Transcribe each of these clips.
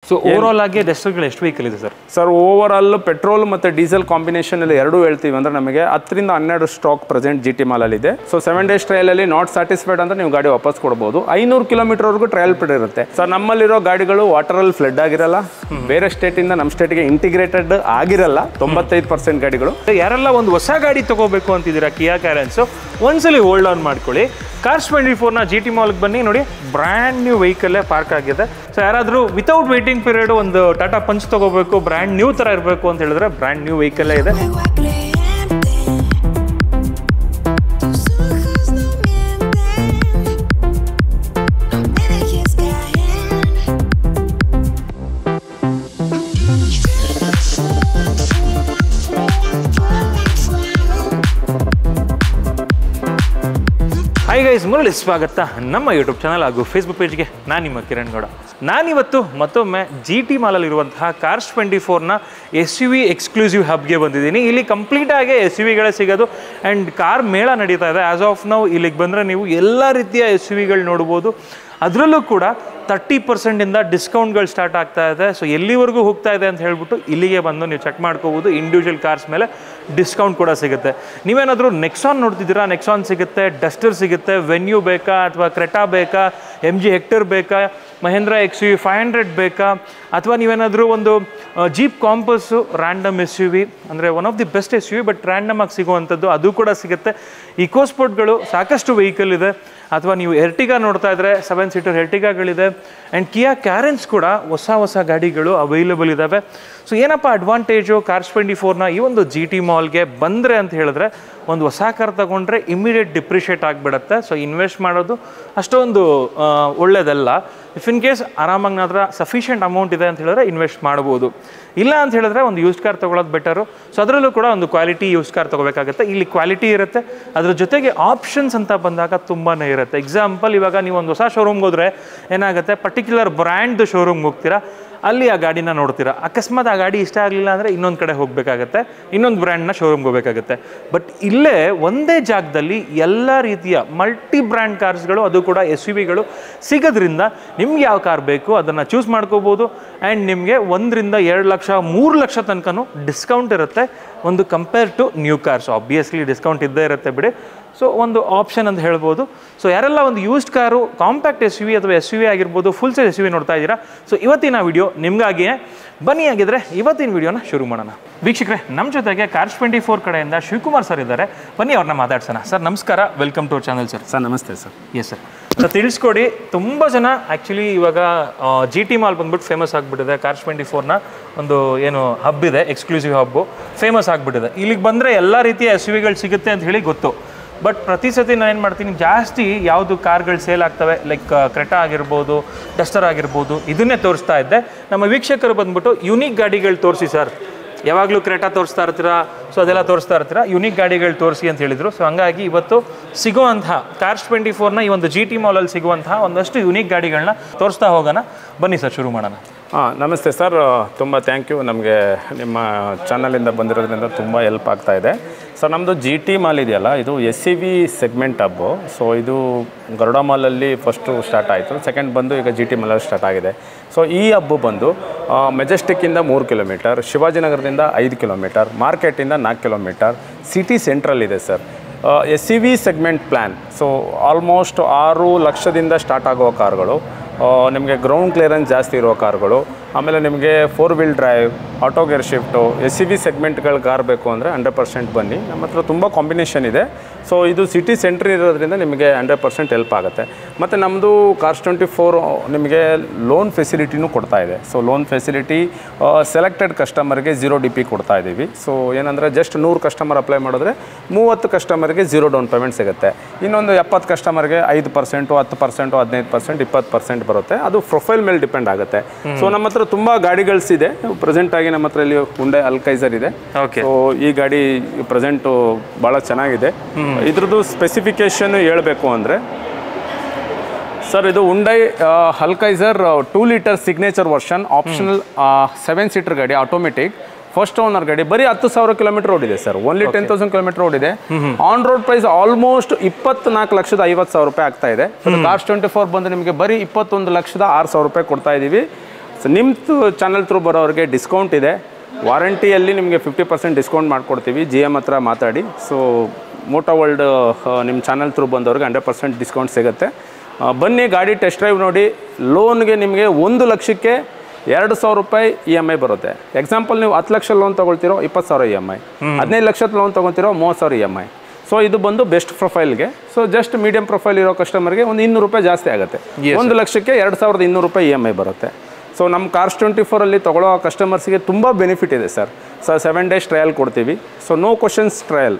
So over all ಆಗಿ ಡಸ್ಟರ್ಗಳು ಎಷ್ಟು vehicle ಇದೆ sir? Sir overall petrol ಮತ್ತು ಡೀಸೆಲ್ ಕಾಂಬಿನೇಷನಲ್ಲಿ ಎರಡೂ ಹೇಳ್ತೀವಿ ಅಂದರೆ ನಮಗೆ 10 ರಿಂದ 12 ಸ್ಟಾಕ್ ಪ್ರೆಸೆಂಟ್ GT ಮಾಲಲ್ಲಿದೆ. ಸೊ 7 days ಟ್ರಯಲಲ್ಲಿ ನಾಟ್ ಸ್ಯಾಟಿಸ್ಫೈಡ್ ಅಂದರೆ ನೀವು ಗಾಡಿ ವಾಪಸ್ ಕೊಡ್ಬೋದು. 500 ಕಿಲೋಮೀಟರ್ವರೆಗೂ ಟ್ರಯಲ್ ಪೀರಿಯಡ್ ಇರುತ್ತೆ ಸರ್. ನಮ್ಮಲ್ಲಿರೋ ಗಾಡಿಗಳು ವಾಟರಲ್ಲಿ ಫ್ಲಡ್ ಆಗಿರಲ್ಲ, ಬೇರೆ ಸ್ಟೇಟಿಂದ ನಮ್ಮ ಸ್ಟೇಟಿಗೆ ಇಂಟಿಗ್ರೇಟೆಡ್ ಆಗಿರಲ್ಲ 95% ಗಾಡಿಗಳು. ಯಾರೆಲ್ಲ ಒಂದು ಹೊಸ ಗಾಡಿ ತಗೋಬೇಕು ಅಂತಿದ್ದೀರಾ ಕಿಯಾ ಕ್ಯಾರೆನ್ಸು, ಒಂದ್ಸಲಿ ಹೋಲ್ಡ್ ಆನ್ ಮಾಡ್ಕೊಳ್ಳಿ. Cars24ನ GT ಮಾಲ್ಗೆ ಬನ್ನಿ, ನೋಡಿ ಬ್ರ್ಯಾಂಡ್ ನ್ಯೂ ವೆಹಿಕಲ್ಲೇ ಪಾರ್ಕ್ ಆಗಿದೆ. ಸೊ ಯಾರಾದರೂ ವಿತೌಟ್ ವೇಟಿಂಗ್ ಪೀರಿಯಡ್ ಒಂದು ಟಾಟಾ ಪಂಚ್ ತಗೋಬೇಕು, ಬ್ರ್ಯಾಂಡ್ ನ್ಯೂ ಥರ ಇರಬೇಕು ಅಂತ ಹೇಳಿದ್ರೆ ಬ್ರ್ಯಾಂಡ್ ನ್ಯೂ ವೆಹಿಕಲ್ಲೇ ಇದೆ. ಹಾಯ್ ಗೈಸ್, ಮುರಳಿ ಸ್ವಾಗತ ನಮ್ಮ ಯೂಟ್ಯೂಬ್ ಚಾನಲ್ ಹಾಗೂ ಫೇಸ್ಬುಕ್ ಪೇಜ್ಗೆ. ನಾನು ನಿಮ್ಮ ಕಿರಣ್ ಗೌಡ. ನಾನಿವತ್ತು ಮತ್ತೊಮ್ಮೆ GT ಮಾಲಲ್ಲಿರುವಂತಹ Cars24ನ SUV ಎಕ್ಸ್ಕ್ಲೂಸಿವ್ ಹಬ್ಗೆ ಬಂದಿದ್ದೀನಿ. ಇಲ್ಲಿ ಕಂಪ್ಲೀಟಾಗಿ SUVಗಳೇ ಸಿಗೋದು ಆ್ಯಂಡ್ ಕಾರ್ ಮೇಳ ನಡೀತಾ ಇದೆ. ಆ್ಯಸ್ ಆಫ್ ನಾವು ಇಲ್ಲಿಗೆ ಬಂದರೆ ನೀವು ಎಲ್ಲ ರೀತಿಯ SUVಗಳು ನೋಡ್ಬೋದು. ಅದರಲ್ಲೂ ಕೂಡ 30% ಡಿಸ್ಕೌಂಟ್ಗಳು ಸ್ಟಾರ್ಟ್ ಆಗ್ತಾ ಇದೆ. ಸೊ ಎಲ್ಲಿವರೆಗೂ ಹೋಗ್ತಾ ಇದೆ ಅಂತ ಹೇಳ್ಬಿಟ್ಟು ಇಲ್ಲಿಗೆ ಬಂದು ನೀವು ಚೆಕ್ ಮಾಡ್ಕೋಬೋದು. ಇಂಡಿವಿಜುವಲ್ ಕಾರ್ಸ್ ಮೇಲೆ ಡಿಸ್ಕೌಂಟ್ ಕೂಡ ಸಿಗುತ್ತೆ. ನೀವೇನಾದರೂ ನೆಕ್ಸಾನ್ ನೋಡ್ತಿದ್ದೀರಾ, ನೆಕ್ಸಾನ್ ಸಿಗುತ್ತೆ, ಡಸ್ಟರ್ ಸಿಗುತ್ತೆ, ವೆನ್ಯೂ ಬೇಕಾ ಅಥವಾ ಕ್ರೆಟಾ ಬೇಕಾ, MG ಹೆಕ್ಟರ್ ಬೇಕಾ, ಮಹೇಂದ್ರ XUV 500 ಬೇಕಾ, ಅಥವಾ ನೀವೇನಾದರೂ ಒಂದು ಜೀಪ್ ಕಾಂಪಸ್ಸು ರ್ಯಾಂಡಮ್ SUV ಅಂದರೆ one of the best SUV but random ಆಗಿ ಸಿಗುವಂಥದ್ದು ಅದು ಕೂಡ ಸಿಗುತ್ತೆ. ಇಕೋಸ್ಪೋರ್ಟ್ಗಳು ಸಾಕಷ್ಟು ವೆಹಿಕಲ್ ಇದೆ. ಅಥವಾ ನೀವು ಎರ್ಟಿಗಾ ನೋಡ್ತಾ ಇದ್ದರೆ 7 ಸೀಟರ್ ಎರ್ಟಿಗಾಗಳಿದೆ. ಆ್ಯಂಡ್ ಕಿಯಾ ಕ್ಯಾರೆನ್ಸ್ ಕೂಡ ಹೊಸ ಗಾಡಿಗಳು ಅವೈಲೇಬಲ್ ಇದ್ದಾವೆ. ಸೊ ಏನಪ್ಪ ಅಡ್ವಾಂಟೇಜು Cars24ನ ಈ ಒಂದು GT ಮಾಲ್ಗೆ ಬಂದರೆ ಅಂತ ಹೇಳಿದ್ರೆ, ಒಂದು ಹೊಸ ಕಾರ್ ತಗೊಂಡ್ರೆ ಇಮಿಡಿಯೇಟ್ ಡಿಪ್ರಿಷಿಯೇಟ್ ಆಗಿಬಿಡುತ್ತೆ. ಸೊ ಇನ್ವೆಸ್ಟ್ ಮಾಡೋದು ಅಷ್ಟೊಂದು ಒಳ್ಳೆಯದಲ್ಲ. ಇಫ್ ಇನ್ ಕೇಸ್ ಆರಾಮಾಗಿ ನಾದ್ರ ಸಫಿಷಿಯೆಂಟ್ ಅಮೌಂಟ್ ಇದೆ ಅಂತ ಹೇಳಿದ್ರೆ ಇನ್ವೆಸ್ಟ್ ಮಾಡ್ಬೋದು. ಇಲ್ಲ ಅಂತ ಹೇಳಿದ್ರೆ ಒಂದು ಯೂಸ್ ಕಾರ್ ತೊಗೊಳೋದು ಬೆಟರು. ಸೊ ಅದರಲ್ಲೂ ಕೂಡ ಒಂದು ಕ್ವಾಲಿಟಿ ಯೂಸ್ ಕಾರ್ ತೊಗೋಬೇಕಾಗುತ್ತೆ. ಇಲ್ಲಿ ಕ್ವಾಲಿಟಿ ಇರುತ್ತೆ, ಅದ್ರ ಜೊತೆಗೆ ಆಪ್ಷನ್ಸ್ ಅಂತ ಬಂದಾಗ ತುಂಬಾ ಇರುತ್ತೆ. ಎಕ್ಸಾಂಪಲ್, ಇವಾಗ ನೀವು ಒಂದು ಹೊಸ ಶೋರೂಮ್ಗೆ ಹೋದರೆ ಏನಾಗುತ್ತೆ, ಪರ್ಟಿಕ್ಯುಲರ್ ಬ್ರ್ಯಾಂಡ್ ಶೋರೂಮ್ಗೆ ಹೋಗ್ತೀರಾ, ಅಲ್ಲಿ ಆ ಗಾಡಿನ ನೋಡ್ತೀರಾ. ಅಕಸ್ಮಾತ್ ಆ ಗಾಡಿ ಇಷ್ಟ ಆಗಲಿಲ್ಲ ಅಂದರೆ ಇನ್ನೊಂದು ಕಡೆ ಹೋಗಬೇಕಾಗತ್ತೆ, ಇನ್ನೊಂದು ಬ್ರ್ಯಾಂಡ್ನ ಶೋರೂಮ್ಗೆ ಹೋಗಬೇಕಾಗತ್ತೆ. ಬಟ್ ಇಲ್ಲೇ ಒಂದೇ ಜಾಗದಲ್ಲಿ ಎಲ್ಲ ರೀತಿಯ ಮಲ್ಟಿ ಬ್ರ್ಯಾಂಡ್ ಕಾರ್ಸ್ಗಳು, ಅದು ಕೂಡ SUVಗಳು ಸಿಗೋದ್ರಿಂದ ನಿಮ್ಗೆ ಯಾವ ಕಾರ್ ಬೇಕು ಅದನ್ನು ಚೂಸ್ ಮಾಡ್ಕೋಬೋದು. ಆ್ಯಂಡ್ ನಿಮಗೆ 1 ರಿಂದ 2 ಲಕ್ಷ 3 ಲಕ್ಷ ತನಕನೂ ಡಿಸ್ಕೌಂಟ್ ಇರುತ್ತೆ ಒಂದು compare to new cars. Obviously discount ಇದ್ದೇ ಇರುತ್ತೆ ಬಿಡಿ. ಸೊ ಒಂದು ಆಪ್ಷನ್ ಅಂತ ಹೇಳ್ಬೋದು. ಸೊ ಯಾರೆಲ್ಲ ಒಂದು ಯೂಸ್ಡ್ ಕಾರು, ಕಾಂಪ್ಯಾಕ್ಟ್ SUV ಅಥವಾ SUV ಆಗಿರ್ಬೋದು, ಫುಲ್ ಸೈಜ್ SUV ನೋಡ್ತಾ ಇದ್ದೀರಾ, ಸೊ ಇವತ್ತಿನ ವಿಡಿಯೋ ನಿಮಗಾಗಿಯೇ. ಬನ್ನಿ ಆಗಿದ್ರೆ ಇವತ್ತಿನ ವಿಡಿಯೋನ ಶುರು ಮಾಡೋಣ. ವೀಕ್ಷಕರೇ, ನಮ್ಮ ಜೊತೆಗೆ Cars24 ಕಡೆಯಿಂದ ಶಿವಕುಮಾರ್ ಸರ್ ಇದ್ದಾರೆ. ಬನ್ನಿ ಅವ್ರನ್ನ ಮಾತಾಡ್ಸೋಣ. ಸರ್ ನಮಸ್ಕಾರ, welcome to our channel sir. Sir ನಮಸ್ತೆ ಸರ್. Yes sir. ಸರ್ ತಿಳಿಸ್ಕೊಡಿ, ತುಂಬ ಜನ ಆ್ಯಕ್ಚುಲಿ ಇವಾಗ GT ಮಾಲ್ ಬಂದ್ಬಿಟ್ಟು ಫೇಮಸ್ ಆಗಿಬಿಟ್ಟಿದೆ. Cars24ನ ಒಂದು ಏನು ಹಬ್ ಇದೆ, ಎಕ್ಸ್ಕ್ಲೂಸಿವ್ ಹಬ್ಬು ಫೇಮಸ್ ಆಗಿಬಿಟ್ಟಿದೆ. ಇಲ್ಲಿಗೆ ಬಂದರೆ ಎಲ್ಲ ರೀತಿಯ SUVಗಳು ಸಿಗುತ್ತೆ ಅಂತ ಹೇಳಿ ಗೊತ್ತು. ಬಟ್ ಪ್ರತಿ ಸತಿ ನಾನು ಏನು ಮಾಡ್ತೀನಿ, ಜಾಸ್ತಿ ಯಾವುದು ಕಾರ್ಗಳು ಸೇಲ್ ಆಗ್ತವೆ, ಲೈಕ್ ಕ್ರೆಟಾ ಆಗಿರ್ಬೋದು, ಡಸ್ಟರ್ ಆಗಿರ್ಬೋದು, ಇದನ್ನೇ ತೋರಿಸ್ತಾ ಇದ್ದೆ. ನಮ್ಮ ವೀಕ್ಷಕರು ಬಂದ್ಬಿಟ್ಟು ಯೂನಿಕ್ ಗಾಡಿಗಳು ತೋರಿಸಿ ಸರ್, ಯಾವಾಗಲೂ ಕ್ರೆಟಾ ತೋರಿಸ್ತಾ ಇರ್ತೀರಾ, ಸೊ ಅದೆಲ್ಲ ತೋರಿಸ್ತಾ ಇರ್ತೀರಾ, ಯೂನಿಕ್ ಗಾಡಿಗಳು ತೋರಿಸಿ ಅಂತ ಹೇಳಿದರು. ಸೊ ಹಂಗಾಗಿ ಇವತ್ತು ಸಿಗುವಂತಹ Cars24ನ ಈ ಒಂದು GT ಮಾಲಲ್ಲಿ ಸಿಗುವಂತಹ ಒಂದಷ್ಟು ಯೂನಿಕ್ ಗಾಡಿಗಳನ್ನ ತೋರಿಸ್ತಾ ಹೋಗೋಣ. ಬನ್ನಿ ಸರ್, ಶುರು ಮಾಡೋಣ. ನಮಸ್ತೆ ಸರ್, ತುಂಬ ಥ್ಯಾಂಕ್ ಯು. ನಮಗೆ ನಿಮ್ಮ ಚಾನಲಿಂದ ಬಂದಿರೋದ್ರಿಂದ ತುಂಬ ಹೆಲ್ಪ್ ಆಗ್ತಾ ಇದೆ ಸರ್. ನಮ್ಮದು GT ಮಾಲ್ ಇದೆಯಲ್ಲ, ಇದು SUV ಸೆಗ್ಮೆಂಟ್ ಹಬ್ಬು. ಸೊ ಇದು ಗರುಡ ಮಾಲಲ್ಲಿ ಫಸ್ಟು ಸ್ಟಾರ್ಟ್ ಆಯಿತು, ಸೆಕೆಂಡ್ ಬಂದು ಈಗ GT ಮಾಲಲ್ಲಿ ಸ್ಟಾರ್ಟ್ ಆಗಿದೆ. ಸೊ ಈ ಹಬ್ಬು ಬಂದು ಮೆಜೆಸ್ಟಿಕ್ಕಿಂದ 3 ಕಿಲೋಮೀಟರ್, ಶಿವಾಜಿನಗರದಿಂದ 5 ಕಿಲೋಮೀಟರ್, ಮಾರ್ಕೆಟಿಂದ 4 ಕಿಲೋಮೀಟರ್, ಸಿಟಿ ಸೆಂಟ್ರಲ್ ಇದೆ sir. SUV segment plan. So almost 6 ಲಕ್ಷದಿಂದ ಸ್ಟಾರ್ಟ್ ಆಗುವ ಕಾರ್ಗಳು, ನಿಮಗೆ ಗ್ರೌಂಡ್ ಕ್ಲಿಯರೆನ್ಸ್ ಜಾಸ್ತಿ ಇರೋ ಕಾರ್ಗಳು, ಆಮೇಲೆ ನಿಮಗೆ 4 wheel drive, auto gear shift, SUV ಸೆಗ್ಮೆಂಟ್ಗಳ ಕಾರ್ ಬೇಕು ಅಂದರೆ 100% ಬನ್ನಿ. ನಮ್ಮ ಹತ್ರ ತುಂಬ ಕಾಂಬಿನೇಷನ್ ಇದೆ. ಸೊ ಇದು ಸಿಟಿ ಸೆಂಟ್ರ್ ಇರೋದ್ರಿಂದ ನಿಮಗೆ 100% ಹೆಲ್ಪ್ ಆಗುತ್ತೆ. ಮತ್ತು ನಮ್ಮದು Cars24 ನಿಮಗೆ ಲೋನ್ ಫೆಸಿಲಿಟಿನೂ ಕೊಡ್ತಾ ಇದೆ. ಸೊ ಲೋನ್ ಫೆಸಿಲಿಟಿ ಸೆಲೆಕ್ಟೆಡ್ ಕಸ್ಟಮರ್ಗೆ 0 DP ಕೊಡ್ತಾ ಇದ್ದೀವಿ. ಸೊ ಏನಂದರೆ ಜಸ್ಟ್ 100 ಕಸ್ಟಮರ್ ಅಪ್ಲೈ ಮಾಡಿದ್ರೆ 30 ಕಸ್ಟಮರ್ಗೆ 0 ಡೌನ್ ಪೇಮೆಂಟ್ ಸಿಗುತ್ತೆ. ಇನ್ನೊಂದು 70 ಕಸ್ಟಮರ್ಗೆ 5%, 10%, 15%, 20% ಬರುತ್ತೆ. ಅದು ಪ್ರೊಫೈಲ್ ಮೇಲೆ ಡಿಪೆಂಡ್ ಆಗುತ್ತೆ. ಸೊ ನಮ್ಮ ಹತ್ರ ತುಂಬ ಗಾಡಿಗಳಿದೆ. ಪ್ರೆಸೆಂಟ್ ಆಗಿ ನಮ್ಮ ಹತ್ರ ಇಲ್ಲಿ ಹುಂಡೈ ಅಲ್ಕೈಸರ್ ಇದೆ. ಸೊ ಈ ಗಾಡಿ ಪ್ರೆಸೆಂಟು ಭಾಳ ಚೆನ್ನಾಗಿದೆ. ಇದ್ರದ್ದು ಸ್ಪೆಸಿಫಿಕೇಶನ್ ಹೇಳಬೇಕು ಅಂದರೆ ಸರ್, ಇದು Hyundai Alcazar 2 litre signature version, optional 7 seater ಗಾಡಿ, ಆಟೋಮೆಟಿಕ್, ಫಸ್ಟ್ ಓನರ್ ಗಾಡಿ. ಬರೀ 10,000 ಕಿಲೋಮೀಟರ್ ಓಡಿದೆ ಸರ್. ಓನ್ಲಿ 10,000 ಕಿಲೋಮೀಟರ್ ಓಡಿದೆ. ಆನ್ ರೋಡ್ ಪ್ರೈಸ್ ಆಲ್ಮೋಸ್ಟ್ 24,50,000 ರೂಪಾಯಿ ಆಗ್ತಾ ಇದೆ. Cars24 ಬಂದು ನಿಮಗೆ ಬರೀ 21,06,000 ರೂಪಾಯಿ ಕೊಡ್ತಾ ಇದ್ದೀವಿ. ಸೊ ನಿಮ್ಮದು ಚಾನಲ್ ಥ್ರೂ ಬರೋರಿಗೆ ಡಿಸ್ಕೌಂಟ್ ಇದೆ. ವಾರಂಟಿಯಲ್ಲಿ ನಿಮಗೆ 50% ಡಿಸ್ಕೌಂಟ್ ಮಾಡಿಕೊಡ್ತೀವಿ GM ಹತ್ರ ಮಾತಾಡಿ. ಸೊ ಮೋಟೋ ವರ್ಲ್ಡ್ ನಿಮ್ಮ ಚಾನಲ್ ಥ್ರೂ ಬಂದವ್ರಿಗೆ 100% ಡಿಸ್ಕೌಂಟ್ ಸಿಗುತ್ತೆ. ಬನ್ನಿ, ಗಾಡಿ ಟೆಸ್ಟ್ ಡ್ರೈವ್ ನೋಡಿ. ಲೋನ್ಗೆ ನಿಮಗೆ 1 ಲಕ್ಷಕ್ಕೆ 2,000 ರೂಪಾಯಿ EMI ಬರುತ್ತೆ. ಎಕ್ಸಾಂಪಲ್ ನೀವು 10 ಲಕ್ಷ ಲೋನ್ ತೊಗೊಳ್ತಿರೋ 20,000 EMI, 15 ಲಕ್ಷದ ಲೋನ್ ತೊಗೊಳ್ತಿರೋ 30,000 EMI. ಸೊ ಇದು ಬಂದು ಬೆಸ್ಟ್ ಪ್ರೊಫೈಲ್ಗೆ. ಸೊ ಜಸ್ಟ್ ಮೀಡಿಯಂ ಪ್ರೊಫೈಲ್ ಇರೋ ಕಸ್ಟಮರ್ಗೆ ಒಂದು 200 ರೂಪಾಯಿ ಜಾಸ್ತಿ ಆಗುತ್ತೆ. 1 ಲಕ್ಷಕ್ಕೆ 2,200 ರೂಪಾಯಿ EMI ಬರುತ್ತೆ. ಸೊ ನಮ್ಮ Cars24 ತೊಗೊಳ್ಳೋ ಕಸ್ಟಮರ್ಸ್ಗೆ ತುಂಬ ಬೆನಿಫಿಟ್ ಇದೆ ಸರ್. 7 ಡೇಸ್ ಟ್ರಯಲ್ ಕೊಡ್ತೀವಿ. So no questions trial.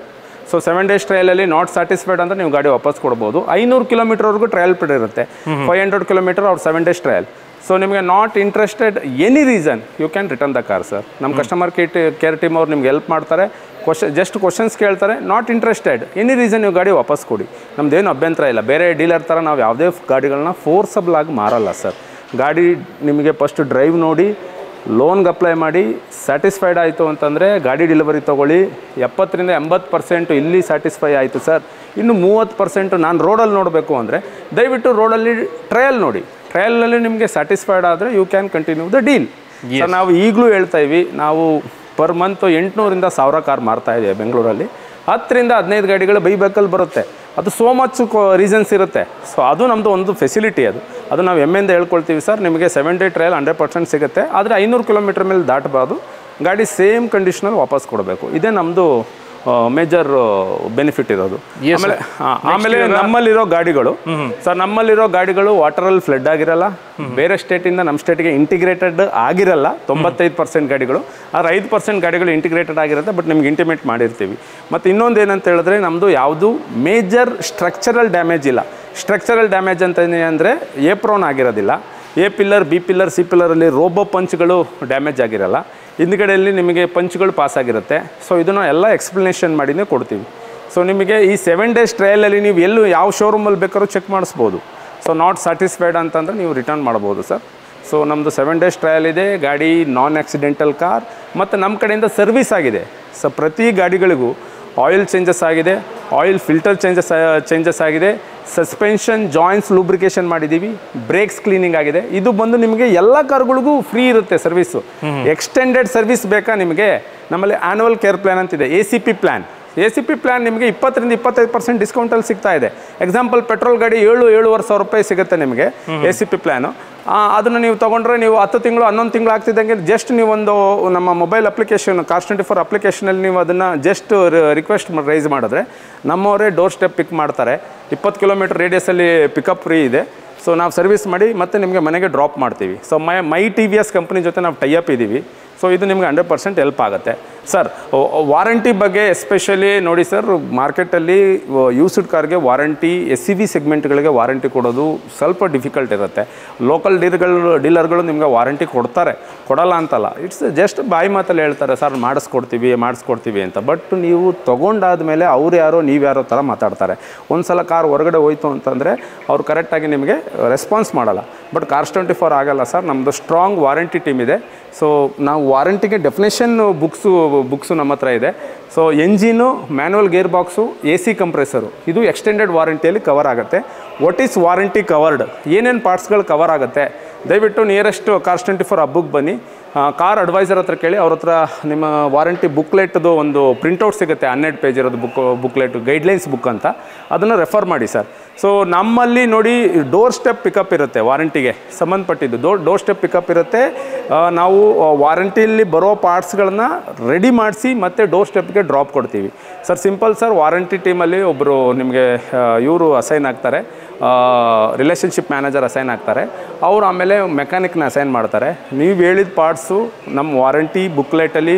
So 7 days ಟ್ರಯಲಲ್ಲಿ ನಾಟ್ ಸ್ಯಾಟಿಸ್ಫೈಡ್ ಅಂದರೆ ನೀವು ಗಾಡಿ ವಾಪಸ್ ಕೊಡ್ಬೋದು. 500 ಕಿಲೋಮೀಟರ್ವರೆಗೂ ಟ್ರಯಲ್ ಪೀರಿಯಡ್ ಇರುತ್ತೆ. 500 ಕಿಲೋಮೀಟರ್ ಅವ್ರು 7 ಡೇಸ್ ಟ್ರಯಲ್. ಸೊ ನಿಮಗೆ not interested any reason you can return the car sir. ನಮ್ಮ ಕಸ್ಟಮರ್ ಕೇರ್ ಟೀಮ್ ಅವ್ರು ನಿಮ್ಗೆ ಹೆಲ್ಪ್ ಮಾಡ್ತಾರೆ. ಜಸ್ಟ್ ಕ್ವಶನ್ಸ್ ಕೇಳ್ತಾರೆ. ನಾಟ್ ಇಂಟ್ರೆಸ್ಟೆಡ್ ಎನಿ ರೀಸನ್ ನೀವು ಗಾಡಿ ವಾಪಸ್ ಕೊಡಿ. ನಮ್ದೇನು ಅಭ್ಯಂತರ ಇಲ್ಲ. ಬೇರೆ ಡೀಲರ್ ಥರ ನಾವು ಯಾವುದೇ ಗಾಡಿಗಳನ್ನ ಫೋರ್ಸಬಲ್ ಆಗಿ ಮಾರಲ್ಲ ಸರ್. ಗಾಡಿ ನಿಮಗೆ ಫಸ್ಟ್ ಡ್ರೈವ್ ನೋಡಿ, ಲೋನ್ಗೆ ಅಪ್ಲೈ ಮಾಡಿ, ಸ್ಯಾಟಿಸ್ಫೈಡ್ ಆಯಿತು ಅಂತಂದರೆ ಗಾಡಿ ಡೆಲಿವರಿ ತೊಗೊಳ್ಳಿ. 70ರಿಂದ 80% ಇಲ್ಲಿ ಸ್ಯಾಟಿಸ್ಫೈ ಆಯಿತು ಸರ್. ಇನ್ನು 30% ನಾನು ರೋಡಲ್ಲಿ ನೋಡಬೇಕು ಅಂದರೆ ದಯವಿಟ್ಟು ರೋಡಲ್ಲಿ ಟ್ರಯಲ್ ನೋಡಿ. ಟ್ರಯಲ್ನಲ್ಲಿ ನಿಮಗೆ ಸ್ಯಾಟಿಸ್ಫೈಡ್ ಆದರೆ you can continue the deal. Sir ನಾವು ಈಗಲೂ ಹೇಳ್ತಾ ಇವಿ, ನಾವು ಪರ್ ಮಂತ್ 800ರಿಂದ 1000 ಕಾರ್ ಮಾರ್ತಾ ಇದ್ದೀವಿ ಬೆಂಗಳೂರಲ್ಲಿ. 10ರಿಂದ 15 ಗಾಡಿಗಳು ಬೈಬೇಕಲ್ಲಿ ಬರುತ್ತೆ. ಅದು ಸೋ ಮಚ್ ರೀಸನ್ಸ್ ಇರುತ್ತೆ. ಸೊ ಅದು ನಮ್ಮದು ಒಂದು ಫೆಸಿಲಿಟಿ. ಅದು ನಾವು ಹೆಮ್ಮೆಯಿಂದ ಹೇಳ್ಕೊಳ್ತೀವಿ ಸರ್. ನಿಮಗೆ 7 ಡೇ ಟ್ರಯಲ್ 100% ಸಿಗುತ್ತೆ. ಆದರೆ 500 ಕಿಲೋಮೀಟರ್ ಮೇಲೆ ದಾಟಬಾರ್ದು. ಗಾಡಿ ಸೇಮ್ ಕಂಡೀಷನಲ್ಲಿ ವಾಪಸ್ ಕೊಡಬೇಕು. ಇದೇ ನಮ್ಮದು ಮೇಜರ್ ಬೆನಿಫಿಟ್ ಇರೋದು. ಆಮೇಲೆ ನಮ್ಮಲ್ಲಿರೋ ಗಾಡಿಗಳು ಸರ್, ನಮ್ಮಲ್ಲಿರೋ ಗಾಡಿಗಳು ವಾಟರಲ್ಲಿ ಫ್ಲಡ್ ಆಗಿರಲ್ಲ. ಬೇರೆ ಸ್ಟೇಟಿಂದ ನಮ್ಮ ಸ್ಟೇಟಿಗೆ ಇಂಟಿಗ್ರೇಟೆಡ್ ಆಗಿರಲ್ಲ 95% ಗಾಡಿಗಳು. ಆದರೆ 5% ಗಾಡಿಗಳು ಇಂಟಿಗ್ರೇಟೆಡ್ ಆಗಿರುತ್ತೆ. ಬಟ್ ನಿಮ್ಗೆ ಇಂಟಿಮೇಟ್ ಮಾಡಿರ್ತೀವಿ. ಮತ್ತು ಇನ್ನೊಂದು ಏನಂತ ಹೇಳಿದ್ರೆ, ನಮ್ಮದು ಯಾವುದು ಮೇಜರ್ ಸ್ಟ್ರಕ್ಚರಲ್ ಡ್ಯಾಮೇಜ್ ಇಲ್ಲ. ಸ್ಟ್ರಕ್ಚರಲ್ ಡ್ಯಾಮೇಜ್ ಅಂತ ಅಂದರೆ ಏಪ್ರೋನ್ ಆಗಿರೋದಿಲ್ಲ. A pillar, B pillar, C ಪಿಲ್ಲರಲ್ಲಿ ರೋಬೋ ಪಂಚ್ಗಳು ಡ್ಯಾಮೇಜ್ ಆಗಿರಲ್ಲ. ಹಿಂದ್ಗಡೆಯಲ್ಲಿ ನಿಮಗೆ ಪಂಚ್ಗಳು ಪಾಸ್ ಆಗಿರುತ್ತೆ. ಸೊ ಇದನ್ನು ಎಲ್ಲ ಎಕ್ಸ್ಪ್ಲನೇಷನ್ ಮಾಡಿನೇ ಕೊಡ್ತೀವಿ. ಸೊ ನಿಮಗೆ ಈ 7 ಡೇಸ್ ಟ್ರಯಲಲ್ಲಿ ನೀವು ಎಲ್ಲೂ ಯಾವ ಶೋರೂಮಲ್ಲಿ ಬೇಕಾದ್ರೂ ಚೆಕ್ ಮಾಡಿಸ್ಬೋದು. ಸೊ ನಾಟ್ ಸ್ಯಾಟಿಸ್ಫೈಡ್ ಅಂತಂದರೆ ನೀವು ರಿಟರ್ನ್ ಮಾಡ್ಬೋದು ಸರ್. ಸೊ ನಮ್ಮದು 7 ಡೇಸ್ ಟ್ರಯಲ್ ಇದೆ. ಗಾಡಿ ನಾನ್ ಆಕ್ಸಿಡೆಂಟಲ್ ಕಾರ್. ಮತ್ತು ನಮ್ಮ ಕಡೆಯಿಂದ ಸರ್ವಿಸ್ ಆಗಿದೆ. ಸೊ ಪ್ರತಿ ಗಾಡಿಗಳಿಗೂ ಆಯಿಲ್ ಚೇಂಜಸ್ ಆಗಿದೆ, ಆಯಿಲ್ ಫಿಲ್ಟರ್ ಚೇಂಜಸ್ ಆಗಿದೆ, ಸಸ್ಪೆನ್ಷನ್ ಜಾಯಿಂಟ್ಸ್ ಲೂಬ್ರಿಕೇಷನ್ ಮಾಡಿದ್ದೀವಿ, ಬ್ರೇಕ್ಸ್ ಕ್ಲೀನಿಂಗ್ ಆಗಿದೆ. ಇದು ಬಂದು ನಿಮಗೆ ಎಲ್ಲ ಕಾರ್ಗಳಿಗೂ ಫ್ರೀ ಇರುತ್ತೆ ಸರ್ವಿಸು. ಎಕ್ಸ್ಟೆಂಡೆಡ್ ಸರ್ವಿಸ್ ಬೇಕಾ ನಿಮಗೆ? ನಮ್ಮಲ್ಲಿ ಆ್ಯನುವಲ್ ಕೇರ್ ಪ್ಲ್ಯಾನ್ ಅಂತಿದೆ, ACP ಪ್ಲ್ಯಾನ್. ACP ಪ್ಲ್ಯಾನ್ ನಿಮಗೆ 20ರಿಂದ 25% ಡಿಸ್ಕೌಂಟಲ್ಲಿ ಸಿಗ್ತಾ ಇದೆ. ಎಕ್ಸಾಂಪಲ್ ಪೆಟ್ರೋಲ್ ಗಾಡಿ 7,500 ರೂಪಾಯಿ ಸಿಗುತ್ತೆ ನಿಮಗೆ ACP ಪ್ಲ್ಯಾನು. ಅದನ್ನು ನೀವು ತೊಗೊಂಡ್ರೆ ನೀವು 10 ತಿಂಗಳು 11 ತಿಂಗಳು ಆಗ್ತಿದ್ದಂಗೆ ಜಸ್ಟ್ ನೀವೊಂದು ನಮ್ಮ ಮೊಬೈಲ್ ಅಪ್ಲಿಕೇಶನ್ Cars24 ಅಪ್ಲಿಕೇಶನಲ್ಲಿ ನೀವು ಅದನ್ನು ಜಸ್ಟ್ ರಿಕ್ವೆಸ್ಟ್ ರೈಸ್ ಮಾಡಿದ್ರೆ ನಮ್ಮವರೇ ಡೋರ್ ಸ್ಟೆಪ್ ಪಿಕ್ ಮಾಡ್ತಾರೆ. 20 ಕಿಲೋಮೀಟರ್ ರೇಡಿಯಸಲ್ಲಿ ಪಿಕಪ್ ಫ್ರೀ ಇದೆ. ಸೊ ನಾವು ಸರ್ವಿಸ್ ಮಾಡಿ ಮತ್ತೆ ನಿಮಗೆ ಮನೆಗೆ ಡ್ರಾಪ್ ಮಾಡ್ತೀವಿ. ಸೊ ಮೈ TVS ಕಂಪ್ನಿ ಜೊತೆ ನಾವು ಟೈಅಪ್ ಇದ್ದೀವಿ. ಸೊ ಇದು ನಿಮಗೆ 100% ಹೆಲ್ಪ್ ಆಗುತ್ತೆ ಸರ್. ವಾರಂಟಿ ಬಗ್ಗೆ ಎಸ್ಪೆಷಲಿ ನೋಡಿ ಸರ್, ಮಾರ್ಕೆಟಲ್ಲಿ ಯೂಸ್ಡ್ ಕಾರ್ಗೆ ವಾರಂಟಿ, SUV ಸೆಗ್ಮೆಂಟ್ಗಳಿಗೆ ವಾರಂಟಿ ಕೊಡೋದು ಸ್ವಲ್ಪ ಡಿಫಿಕಲ್ಟ್ ಇರುತ್ತೆ. ಲೋಕಲ್ ಡೀಲರ್ಗಳು ನಿಮಗೆ ವಾರಂಟಿ ಕೊಡ್ತಾರೆ, ಕೊಡಲ್ಲ ಅಂತಲ್ಲ. ಇಟ್ಸ್ ಜಸ್ಟ್ ಬಾಯಿ ಮಾತಲ್ಲಿ ಹೇಳ್ತಾರೆ ಸರ್ ಮಾಡಿಸ್ಕೊಡ್ತೀವಿ ಅಂತ. ಬಟ್ ನೀವು ತೊಗೊಂಡಾದ್ಮೇಲೆ ಅವ್ರು ಯಾರೋ ನೀವು ಯಾರೋ ಥರ ಮಾತಾಡ್ತಾರೆ. ಒಂದು ಸಲ ಕಾರ್ ಹೊರಗಡೆ ಹೋಯ್ತು ಅಂತಂದರೆ ಅವ್ರು ಕರೆಕ್ಟಾಗಿ ನಿಮಗೆ ರೆಸ್ಪಾನ್ಸ್ ಮಾಡಲ್ಲ. ಬಟ್ Cars24 ಆಗಲ್ಲ ಸರ್. ನಮ್ಮದು ಸ್ಟ್ರಾಂಗ್ ವಾರಂಟಿ ಟೀಮ್ ಇದೆ. ಸೊ ನಾವು ವಾರಂಟಿಗೆ ಡೆಫಿನೇಷನ್ ಬುಕ್ಸು ನಮ್ಮ ಹತ್ರ ಇದೆ. So engine, manual gear box, AC compressor ಇದು ಎಕ್ಸ್ಟೆಂಡೆಡ್ ವಾರಂಟಿಯಲ್ಲಿ ಕವರ್ ಆಗುತ್ತೆ. ವಾಟ್ ಈಸ್ ವಾರಂಟಿ ಕವರ್ಡ್, ಏನೇನು ಪಾರ್ಟ್ಸ್ಗಳು ಕವರ್ ಆಗುತ್ತೆ, ದಯವಿಟ್ಟು ನಿಯರೆಸ್ಟ್ Cars24 ಹಬ್ಬಕ್ಕೆ ಬನ್ನಿ. ಕಾರ್ ಅಡ್ವೈಸರ್ ಹತ್ರ ಕೇಳಿ. ಅವ್ರ ಹತ್ರ ನಿಮ್ಮ ವಾರಂಟಿ ಬುಕ್ಲೆಟ್ದು ಒಂದು ಪ್ರಿಂಟೌಟ್ ಸಿಗುತ್ತೆ, 12 ಪೇಜ್ ಇರೋದು ಬುಕ್ಲೆಟ್, ಗೈಡ್ಲೈನ್ಸ್ ಬುಕ್ ಅಂತ. ಅದನ್ನು ರೆಫರ್ ಮಾಡಿ ಸರ್. ಸೊ ನಮ್ಮಲ್ಲಿ ನೋಡಿ ಡೋರ್ ಸ್ಟೆಪ್ ಪಿಕಪ್ ಇರುತ್ತೆ ವಾರಂಟಿಗೆ ಸಂಬಂಧಪಟ್ಟಿದ್ದು. ಡೋರ್ ಸ್ಟೆಪ್ ಪಿಕಪ್ ಇರುತ್ತೆ. ನಾವು ವಾರಂಟಿಯಲ್ಲಿ ಬರೋ ಪಾರ್ಟ್ಸ್ಗಳನ್ನ ರೆಡಿ ಮಾಡಿಸಿ ಮತ್ತು ಡೋರ್ ಸ್ಟೆಪ್ಗೆ ಡ್ರಾಪ್ ಕೊಡ್ತೀವಿ ಸರ್. Simple sir. ವಾರಂಟಿ ಟೀಮಲ್ಲಿ ಒಬ್ಬರು ನಿಮಗೆ ಇವರು ಅಸೈನ್ ಆಗ್ತಾರೆ, ರಿಲೇಷನ್ಶಿಪ್ ಮ್ಯಾನೇಜರ್ ಅಸೈನ್ ಆಗ್ತಾರೆ. ಅವರು ಆಮೇಲೆ ಮೆಕ್ಯಾನಿಕ್ನ ಅಸೈನ್ ಮಾಡ್ತಾರೆ. ನೀವು ಹೇಳಿದ ಪಾರ್ಟ್ಸು ನಮ್ಮ ವಾರಂಟಿ ಬುಕ್ಲೆಟಲ್ಲಿ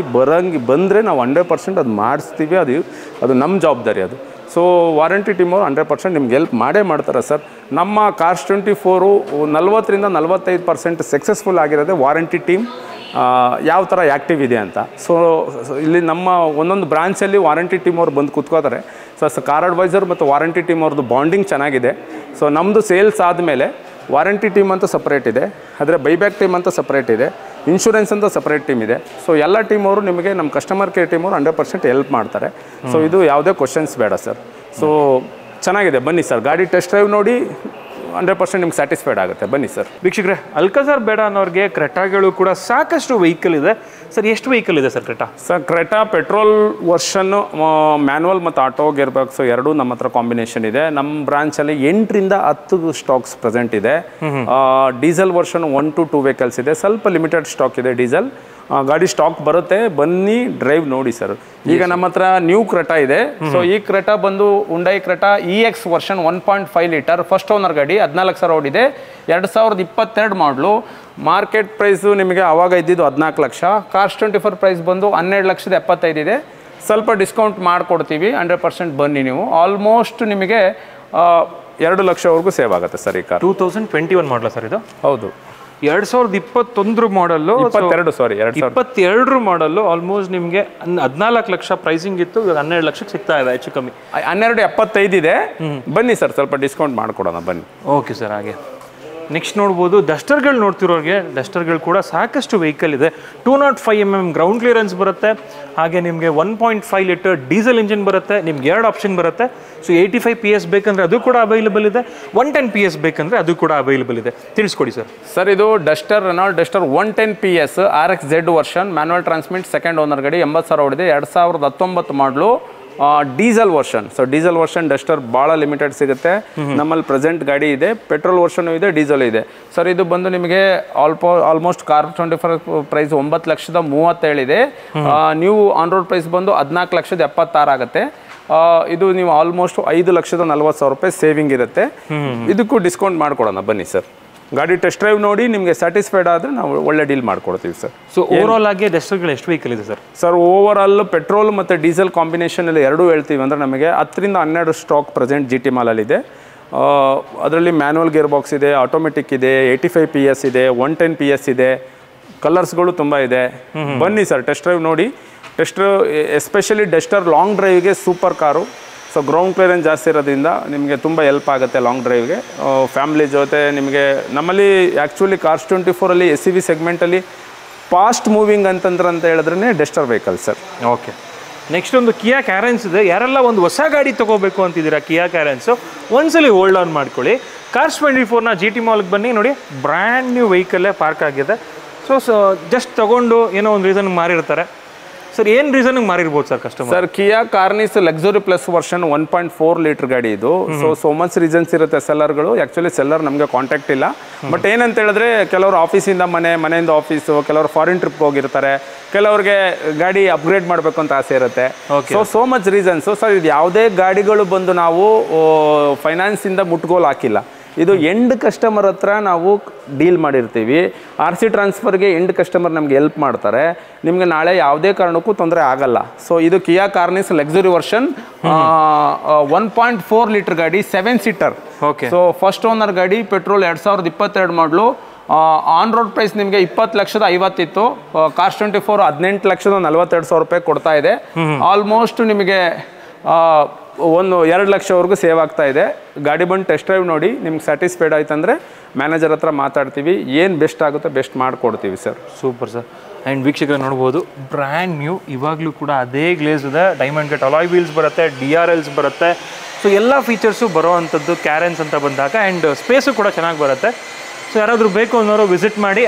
ಬಂದರೆ ನಾವು 100% ಅದು ಮಾಡಿಸ್ತೀವಿ. ಅದು ನಮ್ಮ ಜವಾಬ್ದಾರಿ ಅದು. ಸೊ ವಾರಂಟಿ ಟೀಮವರು 100% ನಿಮ್ಗೆ ಹೆಲ್ಪ್ ಮಾಡೇ ಮಾಡ್ತಾರೆ ಸರ್. ನಮ್ಮ Cars24 40ರಿಂದ 45% ಸಕ್ಸಸ್ಫುಲ್ ಆಗಿರೋದೇ ವಾರಂಟಿ ಟೀಮ್ ಯಾವ ಥರ ಆ್ಯಕ್ಟಿವ್ ಇದೆ ಅಂತ. ಸೊ ಇಲ್ಲಿ ನಮ್ಮ ಒಂದೊಂದು ಬ್ರಾಂಚಲ್ಲಿ ವಾರಂಟಿ ಟೀಮ್ ಅವ್ರು ಬಂದು ಕೂತ್ಕೋತಾರೆ. ಸೊ ಕಾರ್ ಅಡ್ವೈಸರ್ ಮತ್ತು ವಾರಂಟಿ ಟೀಮ್ ಅವ್ರದ್ದು ಬಾಂಡಿಂಗ್ ಚೆನ್ನಾಗಿದೆ. ಸೊ ನಮ್ಮದು ಸೇಲ್ಸ್ ಆದಮೇಲೆ ವಾರಂಟಿ ಟೀಮ್ ಅಂತ ಸಪ್ರೇಟ್ ಇದೆ, ಆದರೆ ಬೈಬ್ಯಾಕ್ ಟೀಮ್ ಅಂತ ಸಪ್ರೇಟ್ ಇದೆ, ಇನ್ಶೂರೆನ್ಸ್ ಅಂತ ಸಪ್ರೇಟ್ ಟೀಮ್ ಇದೆ. ಸೊ ಎಲ್ಲ ಟೀಮ್ ಅವರು ನಿಮಗೆ ನಮ್ಮ ಕಸ್ಟಮರ್ ಕೇರ್ ಟೀಮ್ ಅವರು 100% ಹೆಲ್ಪ್ ಮಾಡ್ತಾರೆ. ಸೊ ಇದು ಯಾವುದೇ ಕ್ವಶನ್ಸ್ ಬೇಡ ಸರ್. ಸೊ ಚೆನ್ನಾಗಿದೆ, ಬನ್ನಿ ಸರ್, ಗಾಡಿ ಟೆಸ್ಟ್ ಡ್ರೈವ್ ನೋಡಿ, 100% ನಿಮ್ಗೆ ಸ್ಯಾಟಿಸ್ಫೈಡ್ ಆಗುತ್ತೆ. ಬನ್ನಿ ಸರ್. ವೀಕ್ಷಕರೇ, ಅಲ್ಕಾಜಾರ್ ಬೇಡ ಅನ್ನೋರಿಗೆ ಕ್ರೆಟಾಗಳು ಕೂಡ ಸಾಕಷ್ಟು ವೆಹಿಕಲ್ ಇದೆ ಸರ್. ಎಷ್ಟು ವೆಹಿಕಲ್ ಇದೆ sir Creta? Sir Creta petrol ವರ್ಷನ್ನು ಮ್ಯಾನ್ಯಲ್ ಮತ್ತು ಆಟೋ ಗೇರ್ ಬಾಕ್ಸ್ ಎರಡೂ ನಮ್ಮ ಹತ್ರ ಕಾಂಬಿನೇಷನ್ ಇದೆ. ನಮ್ಮ ಬ್ರಾಂಚಲ್ಲಿ 8ರಿಂದ 10 ಸ್ಟಾಕ್ಸ್ ಪ್ರೆಸೆಂಟ್ ಇದೆ. ಡೀಸೆಲ್ ವರ್ಷನ್ 1 to 2 ವೆಹಿಕಲ್ಸ್ ಇದೆ. ಸ್ವಲ್ಪ ಲಿಮಿಟೆಡ್ ಸ್ಟಾಕ್ ಇದೆ ಡೀಸೆಲ್. ಗಾಡಿ ಸ್ಟಾಕ್ ಬರುತ್ತೆ, ಬನ್ನಿ ಡ್ರೈವ್ ನೋಡಿ ಸರ್. ಈಗ ನಮ್ಮ ಹತ್ರ ನ್ಯೂ ಕ್ರೆಟಾ ಇದೆ. ಸೊ ಈ ಕ್ರೆಟಾ ಬಂದು Hyundai Creta EX version 1.5 litre first owner ಗಾಡಿ, 14,000 ಓಡಿದೆ, 2022 ಮಾಡಲು. ಮಾರ್ಕೆಟ್ ಪ್ರೈಸು ನಿಮಗೆ ಆವಾಗ ಇದ್ದಿದ್ದು 14 ಲಕ್ಷ. ಕಾರ್ಸ್ 24 ಪ್ರೈಸ್ ಬಂದು 12,75,000 ಇದೆ. ಸ್ವಲ್ಪ ಡಿಸ್ಕೌಂಟ್ ಮಾಡಿಕೊಡ್ತೀವಿ, 100% ಬನ್ನಿ ನೀವು. ಆಲ್ಮೋಸ್ಟ್ ನಿಮಗೆ 2 ಲಕ್ಷವರೆಗೂ ಸೇವ್ ಆಗುತ್ತೆ ಸರ್ ಈ ಕಾರ್. 2021 ಮಾಡಲ ಸರ್ ಇದು? ಹೌದು, 2021 ಮಾಡಲ್ಲು, 22 ಮಾಡಲ್ಲು. ಆಲ್ಮೋಸ್ಟ್ ನಿಮಗೆ 14 ಲಕ್ಷ ಪ್ರೈಸಿಂಗ್ ಇತ್ತು, ಇವಾಗ 12 ಲಕ್ಷಕ್ಕೆ ಸಿಗ್ತಾ ಇದೆ ಹೆಚ್ಚು ಕಮ್ಮಿ. 12.75 ಇದೆ. ಬನ್ನಿ ಸರ್, ಸ್ವಲ್ಪ ಡಿಸ್ಕೌಂಟ್ ಮಾಡಿಕೊಡೋಣ ಬನ್ನಿ. Okay sir. ಹಾಗೆ ನೆಕ್ಸ್ಟ್ ನೋಡ್ಬೋದು ಡಸ್ಟರ್ಗಳು ನೋಡ್ತಿರೋರಿಗೆ, ಡಸ್ಟರ್ಗಳು ಕೂಡ ಸಾಕಷ್ಟು ವೆಹಿಕಲ್ ಇದೆ. 205mm ಗ್ರೌಂಡ್ ಕ್ಲಿಯರೆನ್ಸ್ ಬರುತ್ತೆ. ಹಾಗೆ ನಿಮಗೆ 1.5 ಲೀಟರ್ ಡೀಸೆಲ್ ಇಂಜಿನ್ ಬರುತ್ತೆ. ನಿಮ್ಗೆ 2 ಆಪ್ಷನ್ ಬರುತ್ತೆ. ಸೊ 85 PS ಬೇಕಂದ್ರೆ ಅದು ಕೂಡ ಅವೈಲೇಬಲ್ ಇದೆ, 110 PS ಬೇಕಂದ್ರೆ ಅದು ಕೂಡ ಅವೈಲೇಬಲ್ ಇದೆ. ತಿಳಿಸ್ಕೊಡಿ ಸರ್. ಸರ್ ಇದು Duster, Renault Duster 110 PS RXZ version, manual transmit, second owner ಗಾಡಿ, 80,000 ಓಡಿದೆ, 2019 ಮಾಡಲು, diesel version. So diesel version Duster ಭಾಳ ಲಿಮಿಟೆಡ್ ಸಿಗುತ್ತೆ ನಮ್ಮಲ್ಲಿ. ಪ್ರೆಸೆಂಟ್ ಗಾಡಿ ಇದೆ, ಪೆಟ್ರೋಲ್ ವರ್ಷನ್ ಇದೆ, ಡೀಸೆಲ್ ಇದೆ ಸರ್. ಇದು ಬಂದು ನಿಮಗೆ ಆಲ್ಮೋಸ್ಟ್ ಕಾರ್ 24 ಪ್ರೈಸ್ 9,37,000 ಇದೆ. ನ್ಯೂ ಆನ್ ರೋಡ್ ಪ್ರೈಸ್ ಬಂದು 14,76,000 ಆಗುತ್ತೆ. ಇದು ನೀವು ಆಲ್ಮೋಸ್ಟ್ 5,40,000 ರೂಪಾಯಿ ಸೇವಿಂಗ್ ಇರುತ್ತೆ. ಇದಕ್ಕೂ ಡಿಸ್ಕೌಂಟ್ ಮಾಡ್ಕೊಡೋಣ ಬನ್ನಿ ಸರ್. ಗಾಡಿ ಟೆಸ್ಟ್ ಡ್ರೈವ್ ನೋಡಿ ನಿಮಗೆ ಸ್ಯಾಟಿಸ್ಫೈಡ್ ಆದರೆ ನಾವು ಒಳ್ಳೆ ಡೀಲ್ ಮಾಡ್ಕೊಡ್ತೀವಿ ಸರ್. ಸೊ ಓವರಾಲ್ ಆಗಿ ಡಸ್ಟರ್ಗಳು ಎಷ್ಟು ವೆಹಿಕಲ್ ಇದೆ sir? Sir overall petrol ಮತ್ತು ಡೀಸೆಲ್ ಕಾಂಬಿನೇಷನಲ್ಲಿ ಎರಡೂ ಹೇಳ್ತೀವಿ ಅಂದರೆ ನಮಗೆ 10ರಿಂದ 12 ಸ್ಟಾಕ್ ಪ್ರೆಸೆಂಟ್ ಜಿ ಟಿ ಮಾಲಲ್ಲಿದೆ. ಅದರಲ್ಲಿ ಮ್ಯಾನ್ಯಲ್ ಗೇರ್ ಬಾಕ್ಸ್ ಇದೆ, ಆಟೋಮೆಟಿಕ್ ಇದೆ, 85 PS ಇದೆ, 110 PS ಇದೆ, ಕಲರ್ಸ್ಗಳು ತುಂಬ ಇದೆ. ಬನ್ನಿ ಸರ್, ಟೆಸ್ಟ್ ಡ್ರೈವ್ ನೋಡಿ. Test drive especially Duster long ಡ್ರೈವ್ಗೆ super car. So ground clearance ಜಾಸ್ತಿ ಇರೋದ್ರಿಂದ ನಿಮಗೆ ತುಂಬ ಹೆಲ್ಪ್ ಆಗುತ್ತೆ ಲಾಂಗ್ ಡ್ರೈವ್ಗೆ. ಫ್ಯಾಮಿಲಿ ಜೊತೆ ನಿಮಗೆ ನಮ್ಮಲ್ಲಿ ಆ್ಯಕ್ಚುಲಿ ಕಾರ್ಸ್ 24ಅಲ್ಲಿ SUV ಸೆಗ್ಮೆಂಟಲ್ಲಿ ಫಾಸ್ಟ್ ಮೂವಿಂಗ್ ಅಂತ ಹೇಳಿದ್ರೆ Duster vehicle sir. Okay. Next ಒಂದು ಕಿಯಾ ಕ್ಯಾರೆನ್ಸ್ ಇದೆ. ಯಾರೆಲ್ಲ ಒಂದು ಹೊಸ ಗಾಡಿ ತೊಗೋಬೇಕು ಅಂತಿದ್ದೀರಾ ಕಿಯಾ ಕ್ಯಾರೆನ್ಸು, ಒಂದ್ಸಲಿ ಹೋಲ್ಡ್ ಆನ್ ಮಾಡ್ಕೊಳ್ಳಿ. ಕಾರ್ಸ್ 24ನ GT ಮಾಲ್ಗೆ ಬನ್ನಿ, ನೋಡಿ ಬ್ರ್ಯಾಂಡ್ ನ್ಯೂ ವೆಹಿಕಲ್ಲೇ ಪಾರ್ಕ್ ಆಗಿದೆ. ಸೊ ಜಸ್ಟ್ ತೊಗೊಂಡು ಏನೋ ಒಂದು ರೀಸನ್ಗೆ ಮಾರಿರ್ತಾರೆ ಸರ್. ಏನು ರೀಸನ್ಗೆ ಮಾರಿರ್ಬೋದು ಸರ್ ಕಸ್ಟಮರ್? ಸರ್ ಕಿಯಾ ಕಾರ್ನಿಸ್ ಲಕ್ಸುರಿ ಪ್ಲಸ್ ವರ್ಷನ್ 1.4 ಲೀಟರ್ ಗಾಡಿ ಇದು. ಸೊ ಮಚ್ ರೀಸನ್ಸ್ ಇರುತ್ತೆ ಸೆಲ್ಲರ್ಗಳು. ಆ್ಯಕ್ಚುಲಿ ಸೆಲ್ಲರ್ ನಮಗೆ ಕಾಂಟ್ಯಾಕ್ಟ್ ಇಲ್ಲ. ಬಟ್ ಏನಂತ ಹೇಳಿದ್ರೆ ಕೆಲವರು ಆಫೀಸಿಂದ ಮನೆಯಿಂದ ಆಫೀಸು, ಕೆಲವರು ಫಾರಿನ್ ಟ್ರಿಪ್ ಹೋಗಿರ್ತಾರೆ, ಕೆಲವ್ರಿಗೆ ಗಾಡಿ ಅಪ್ಗ್ರೇಡ್ ಮಾಡಬೇಕು ಅಂತ ಆಸೆ ಇರುತ್ತೆ. So much reasons sir. ಇದು ಯಾವುದೇ ಗಾಡಿಗಳು ಬಂದು ನಾವು ಫೈನಾನ್ಸಿಂದ ಮುಟ್ಗೋಲ್ ಹಾಕಿಲ್ಲ. ಇದು ಎಂಡ್ ಕಸ್ಟಮರ್ ಹತ್ರ ನಾವು ಡೀಲ್ ಮಾಡಿರ್ತೀವಿ. RC ಟ್ರಾನ್ಸ್ಫರ್ಗೆ ಎಂಡ್ ಕಸ್ಟಮರ್ ನಮಗೆ ಹೆಲ್ಪ್ ಮಾಡ್ತಾರೆ. ನಿಮಗೆ ನಾಳೆ ಯಾವುದೇ ಕಾರಣಕ್ಕೂ ತೊಂದರೆ ಆಗಲ್ಲ. ಸೊ ಇದು ಕಿಯಾ ಕಾರ್ನಿಸ್ ಲಕ್ಸುರಿ ವರ್ಷನ್ 1.4 ಲೀಟರ್ ಗಾಡಿ, 7 seater. Okay. So first owner ಗಾಡಿ, ಪೆಟ್ರೋಲ್ 2022 ಮಾಡಲು. ಆನ್ ರೋಡ್ ಪ್ರೈಸ್ ನಿಮಗೆ 20,50,000 ಇತ್ತು. ಕಾರ್ಸ್ 24 18,42,000 ರೂಪಾಯಿ ಕೊಡ್ತಾ ಇದೆ. ಆಲ್ಮೋಸ್ಟ್ ನಿಮಗೆ 2 ಲಕ್ಷವರೆಗೂ ಸೇವ್ ಆಗ್ತಾ ಇದೆ. ಗಾಡಿ ಬಂದು ಟೆಸ್ಟ್ ಡ್ರೈವ್ ನೋಡಿ, ನಿಮ್ಗೆ ಸ್ಯಾಟಿಸ್ಫೈಡ್ ಆಯ್ತು ಅಂದರೆ ಮ್ಯಾನೇಜರ್ ಹತ್ರ ಮಾತಾಡ್ತೀವಿ, ಏನು ಬೆಸ್ಟ್ ಆಗುತ್ತೋ ಬೆಸ್ಟ್ ಮಾಡಿಕೊಡ್ತೀವಿ ಸರ್. Super sir. ಆ್ಯಂಡ್ ವೀಕ್ಷಕರು ನೋಡ್ಬೋದು ಬ್ರ್ಯಾಂಡ್ ನ್ಯೂ, ಇವಾಗಲೂ ಕೂಡ ಅದೇ ಗ್ಲೇಸ್ ಇದೆ. ಡೈಮಂಡ್ ಕಟ್ ಅಲಾಯ್ ವೀಲ್ಸ್ ಬರುತ್ತೆ, DRLs ಬರುತ್ತೆ. ಸೊ ಎಲ್ಲ ಫೀಚರ್ಸು ಬರೋ ಅಂಥದ್ದು ಕ್ಯಾರೆನ್ಸ್ ಅಂತ ಬಂದಾಗ. ಆ್ಯಂಡ್ ಸ್ಪೇಸು ಕೂಡ ಚೆನ್ನಾಗಿ ಬರುತ್ತೆ. ಸೊ ಯಾರಾದರೂ ಬೇಕು ಅನ್ನೋರು ವಿಸಿಟ್ ಮಾಡಿ.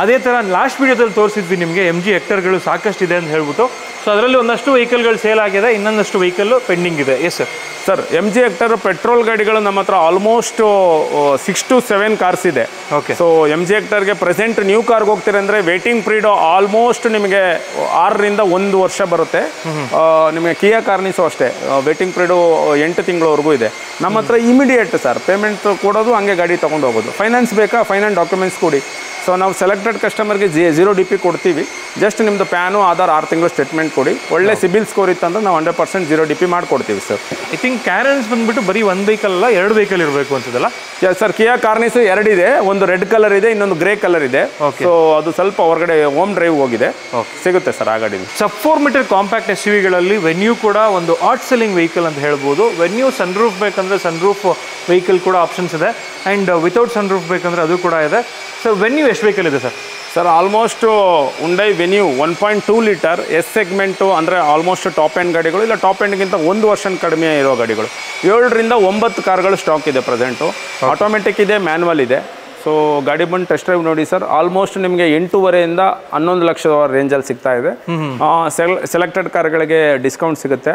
ಅದೇ ಥರ ಲಾಸ್ಟ್ ವೀಡಿಯೋದಲ್ಲಿ ತೋರಿಸಿದ್ವಿ ನಿಮಗೆ MG ಹೆಕ್ಟರ್ಗಳು ಸಾಕಷ್ಟಿದೆ ಅಂತ ಹೇಳ್ಬಿಟ್ಟು. ಸೊ ಅದರಲ್ಲಿ ಒಂದಷ್ಟು ವೆಹಿಕಲ್ಗಳು ಸೇಲ್ ಆಗಿದೆ, ಇನ್ನೊಂದಷ್ಟು ವೆಹಿಕಲ್ಲು ಪೆಂಡಿಂಗ್ ಇದೆ. Yes sir. Sir MG Hector petrol ಗಾಡಿಗಳು ನಮ್ಮ ಹತ್ರ ಆಲ್ಮೋಸ್ಟ್ 6 to 7 ಕಾರ್ಸ್ ಇದೆ. ಓಕೆ. ಸೊ MG ಹೆಕ್ಟರ್ಗೆ ಪ್ರೆಸೆಂಟ್ ನ್ಯೂ ಕಾರ್ಗೆ ಹೋಗ್ತೀರಂದರೆ ವೇಟಿಂಗ್ ಪೀರಿಯಡ್ ಆಲ್ಮೋಸ್ಟ್ ನಿಮಗೆ 6ರಿಂದ 1 ವರ್ಷ ಬರುತ್ತೆ. ನಿಮಗೆ ಕಿಯಾ ಕಾರ್ನಿಸು ಅಷ್ಟೇ, ವೇಟಿಂಗ್ ಪೀರಿಯಡು 8 ತಿಂಗಳವರೆಗೂ ಇದೆ. ನಮ್ಮ ಹತ್ರ ಇಮಿಡಿಯೇಟ್ ಸರ್ ಪೇಮೆಂಟ್ ಕೊಡೋದು, ಹಂಗೆ ಗಾಡಿ ತೊಗೊಂಡು ಹೋಗೋದು. ಫೈನಾನ್ಸ್ ಬೇಕಾ, ಫೈನಾನ್ಸ್ ಡಾಕ್ಯುಮೆಂಟ್ಸ್ ಕೊಡಿ. ಸೊ ನಾವು ಸೆಲೆಕ್ಟೆಡ್ ಕಸ್ಟಮರ್ಗೆ 0 DP ಕೊಡ್ತೀವಿ. ಜಸ್ಟ್ ನಿಮ್ಮದು ಪ್ಯಾನು, ಆಧಾರ್, 6 ತಿಂಗಳು ಸ್ಟೇಟ್ಮೆಂಟ್ ಕೊಡಿ. ಒಳ್ಳೆ ಸಿಬಿಲ್ ಸ್ಕೋರ್ ಇತ್ತಂದ್ರೆ ನಾವು 100% 0 DP ಮಾಡಿಕೊಡ್ತೀವಿ ಸರ್. ಐ ಥಿಂಕ್ ಕ್ಯಾರೆನ್ಸ್ ಬಂದುಬಿಟ್ಟು ಬರೀ 1 ವೆಹಿಕಲ್ ಅಲ್ಲ, 2 ವೆಹಿಕಲ್ ಇರಬೇಕು ಅನ್ಸುತ್ತಲ್ಲ ಸರ್? ಕಿಯಾ ಕಾರ್ನಿಸು 2 ಇದೆ, ಒಂದು ರೆಡ್ ಕಲರ್ ಇದೆ, ಇನ್ನೊಂದು ಗ್ರೇ ಕಲರ್ ಇದೆ. ಸೊ ಅದು ಸ್ವಲ್ಪ ಹೊರಗಡೆ ಹೋಮ್ ಡ್ರೈವ್ ಹೋಗಿದೆ, ಸಿಗುತ್ತೆ ಸರ್ ಆ ಗಾಡಿ. ಸಬ್ 4 ಮೀಟರ್ ಕಾಂಪ್ಯಾಕ್ಟ್ SUVಗಳಲ್ಲಿ ವೆನ್ಯೂ ಕೂಡ ಒಂದು ಆಟ್ ಸೆಲ್ಲಿಂಗ್ ವೆಹಿಕಲ್ ಅಂತ ಹೇಳ್ಬೋದು. ವೆನ್ಯೂ ಸನ್ರೂಫ್ ಬೇಕಂದ್ರೆ ಸನ್ರೂಫ್ ವೆಹಿಕಲ್ ಕೂಡ ಆಪ್ಷನ್ಸ್ ಇದೆ. ಆ್ಯಂಡ್ ವಿತೌಟ್ ಸನ್ರೂಫ್ ಬೇಕಂದ್ರೆ ಅದು ಕೂಡ ಇದೆ. ಸೊ ವೆನ್ಯೂ ಎಷ್ಟು ವೆಹಿಕಲ್ ಇದೆ sir? Sir almost Hyundai Venue 1.2 litre S segment, ಅಂದರೆ ಆಲ್ಮೋಸ್ಟ್ ಟಾಪ್ ಎಂಡ್ ಗಾಡಿಗಳು, ಇಲ್ಲ ಟಾಪ್ ಎಂಡ್ಗಿಂತ ಒಂದು ವರ್ಷ ಕಡಿಮೆ ಇರೋ ಗಾಡಿಗಳು 7ರಿಂದ 9 ಕಾರ್ಗಳು ಸ್ಟಾಕ್ ಇದೆ ಪ್ರೆಸೆಂಟು. ಆಟೋಮೆಟಿಕ್ ಇದೆ, ಮ್ಯಾನ್ಯಲ್ ಇದೆ. ಸೊ ಗಾಡಿ ಬಂದು ಟೆಸ್ಟ್ ಡ್ರೈವ್ ನೋಡಿ ಸರ್. ಆಲ್ಮೋಸ್ಟ್ ನಿಮಗೆ 8.5ರಿಂದ 11 ಲಕ್ಷ ರೇಂಜಲ್ಲಿ ಸಿಗ್ತಾ ಇದೆ. ಸೆಲೆಕ್ಟೆಡ್ ಕಾರ್ಗಳಿಗೆ ಡಿಸ್ಕೌಂಟ್ ಸಿಗುತ್ತೆ.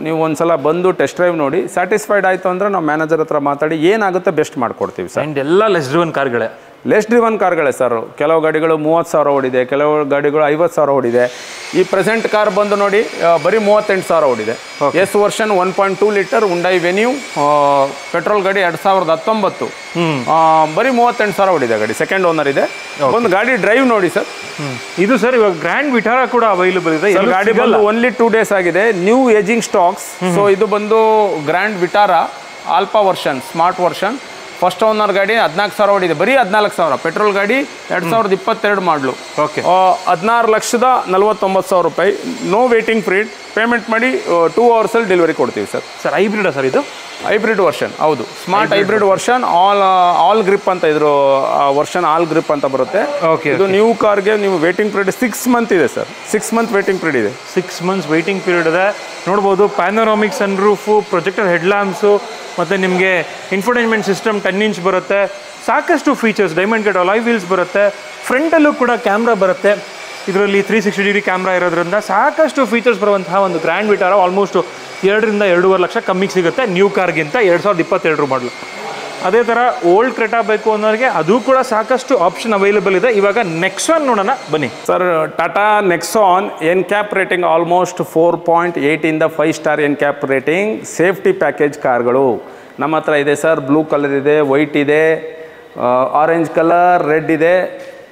ನೀವು ಒಂದ್ಸಲ ಬಂದು ಟೆಸ್ಟ್ ಡ್ರೈವ್ ನೋಡಿ, ಸ್ಯಾಟಿಸ್ಫೈಡ್ ಆಯಿತು ಅಂದರೆ ನಾವು ಮ್ಯಾನೇಜರ್ ಹತ್ರ ಮಾತಾಡಿ ಏನಾಗುತ್ತೆ ಬೆಸ್ಟ್ ಮಾಡ್ಕೊಡ್ತೀವಿ ಸರ್. ಆ್ಯಂಡ್ ಎಲ್ಲ ಲೆಸ್ ಡ್ರಿವನ್ ಕಾರ್ಗಳೇ, ಲೆಸ್ ಡ್ರಿವನ್ ಕಾರ್ಗಳೇ ಸರ್. ಕೆಲವು ಗಾಡಿಗಳು 30,000 ಓಡಿದೆ, ಕೆಲವು ಗಾಡಿಗಳು 50,000 ಓಡಿದೆ. ಈ ಪ್ರೆಸೆಂಟ್ ಕಾರ್ ಬಂದು ನೋಡಿ ಬರೀ 38,000 ಓಡಿದೆ. S version 1.2 litre Hyundai Venue petrol ಗಾಡಿ 2019, ಬರೀ 38,000 ಓಡಿದೆ ಗಾಡಿ. ಸೆಕೆಂಡ್ ಓನರ್ ಇದೆ. ಒಂದು ಗಾಡಿ ಡ್ರೈವ್ ನೋಡಿ ಸರ್. ಇದು ಸರ್ ಇವಾಗ ಗ್ರ್ಯಾಂಡ್ ವಿಟಾರಾ ಕೂಡ ಅವೈಲೇಬಲ್ ಇದೆ. ಗಾಡಿ ಬಂದು ಓನ್ಲಿ 2 ಡೇಸ್ ಆಗಿದೆ, ನ್ಯೂ ಏಜಿಂಗ್ ಸ್ಟಾಕ್ಸ್. ಸೊ ಇದು ಬಂದು grand Vitara alpha version, smart version. First owner ಗಾಡಿ 14,000 ಓಡಿದೆ, ಬರೀ 14,000. ಪೆಟ್ರೋಲ್ ಗಾಡಿ 2022 ಮಾಡಲು. ಓಕೆ, 16,49,000 ರೂಪಾಯಿ. No waiting period. ಪೇಮೆಂಟ್ ಮಾಡಿ 2 ಅವರ್ಸಲ್ಲಿ ಡೆಲಿವರಿ ಕೊಡ್ತೀವಿ ಸರ್. ಸರ್ ಹೈಬ್ರಿಡಾ ಸರ್ ಇದು? ಹೈಬ್ರಿಡ್ ವರ್ಷನ್, ಹೌದು. Smart hybrid version. All grip ಅಂತ ಇದ್ರು ವರ್ಷನ್, ಆಲ್ ಗ್ರಿಪ್ ಅಂತ ಬರುತ್ತೆ. ಓಕೆ, ಇದು ನ್ಯೂ ಕಾರ್ಗೆ ನೀವು ವೇಟಿಂಗ್ ಪೀರಿಯಡ್ 6 ಮಂತ್ ಇದೆ ಸರ್. 6 ಮಂತ್ ವೇಟಿಂಗ್ ಪೀರಿಯಡ್ ಇದೆ. 6 ಮಂತ್ಸ್ ವೇಟಿಂಗ್ ಪೀರಿಯಡ್ ಇದೆ. ನೋಡ್ಬೋದು panoramic sun roof, projector head lamps, ಮತ್ತು ನಿಮಗೆ ಇನ್ಫೋಟೈನ್ಮೆಂಟ್ ಸಿಸ್ಟಮ್ 10 ಇಂಚ್ ಬರುತ್ತೆ. ಸಾಕಷ್ಟು features, diamond cut alloy wheels ಬರುತ್ತೆ. ಫ್ರಂಟಲ್ಲೂ ಕೂಡ ಕ್ಯಾಮ್ರಾ ಬರುತ್ತೆ. ಇದರಲ್ಲಿ 360 ಡಿಗ್ರಿ ಕ್ಯಾಮ್ರಾ ಇರೋದ್ರಿಂದ ಸಾಕಷ್ಟು ಫೀಚರ್ಸ್ ಬರುವಂತಹ ಒಂದು ಗ್ರ್ಯಾಂಡ್ ವಿಟಾರಾ ಆಲ್ಮೋಸ್ಟ್ 2ರಿಂದ 2.5 ಲಕ್ಷ ಕಮ್ಮಿಗೆ ಸಿಗುತ್ತೆ ನ್ಯೂ ಕಾರ್ಗಿಂತ. 2022 ಮಾಡಲು. ಅದೇ ಥರ ಓಲ್ಡ್ ಕ್ರೆಟಾ ಬೇಕು ಅನ್ನೋರಿಗೆ ಅದು ಕೂಡ ಸಾಕಷ್ಟು ಆಪ್ಷನ್ ಅವೈಲೇಬಲ್ ಇದೆ. ಇವಾಗ ನೆಕ್ಸಾನ್ ನೋಡೋಣ ಬನ್ನಿ sir. Tata Nexon N cap rating almost 4.8 ಇಂದ 5 star N cap rating. Safety package ಕಾರ್ಗಳು ನಮ್ಮ ಹತ್ರ ಇದೆ ಸರ್. ಬ್ಲೂ ಕಲರ್ ಇದೆ, ವೈಟ್ ಇದೆ, ಆರೆಂಜ್ ಕಲರ್, ರೆಡ್ ಇದೆ.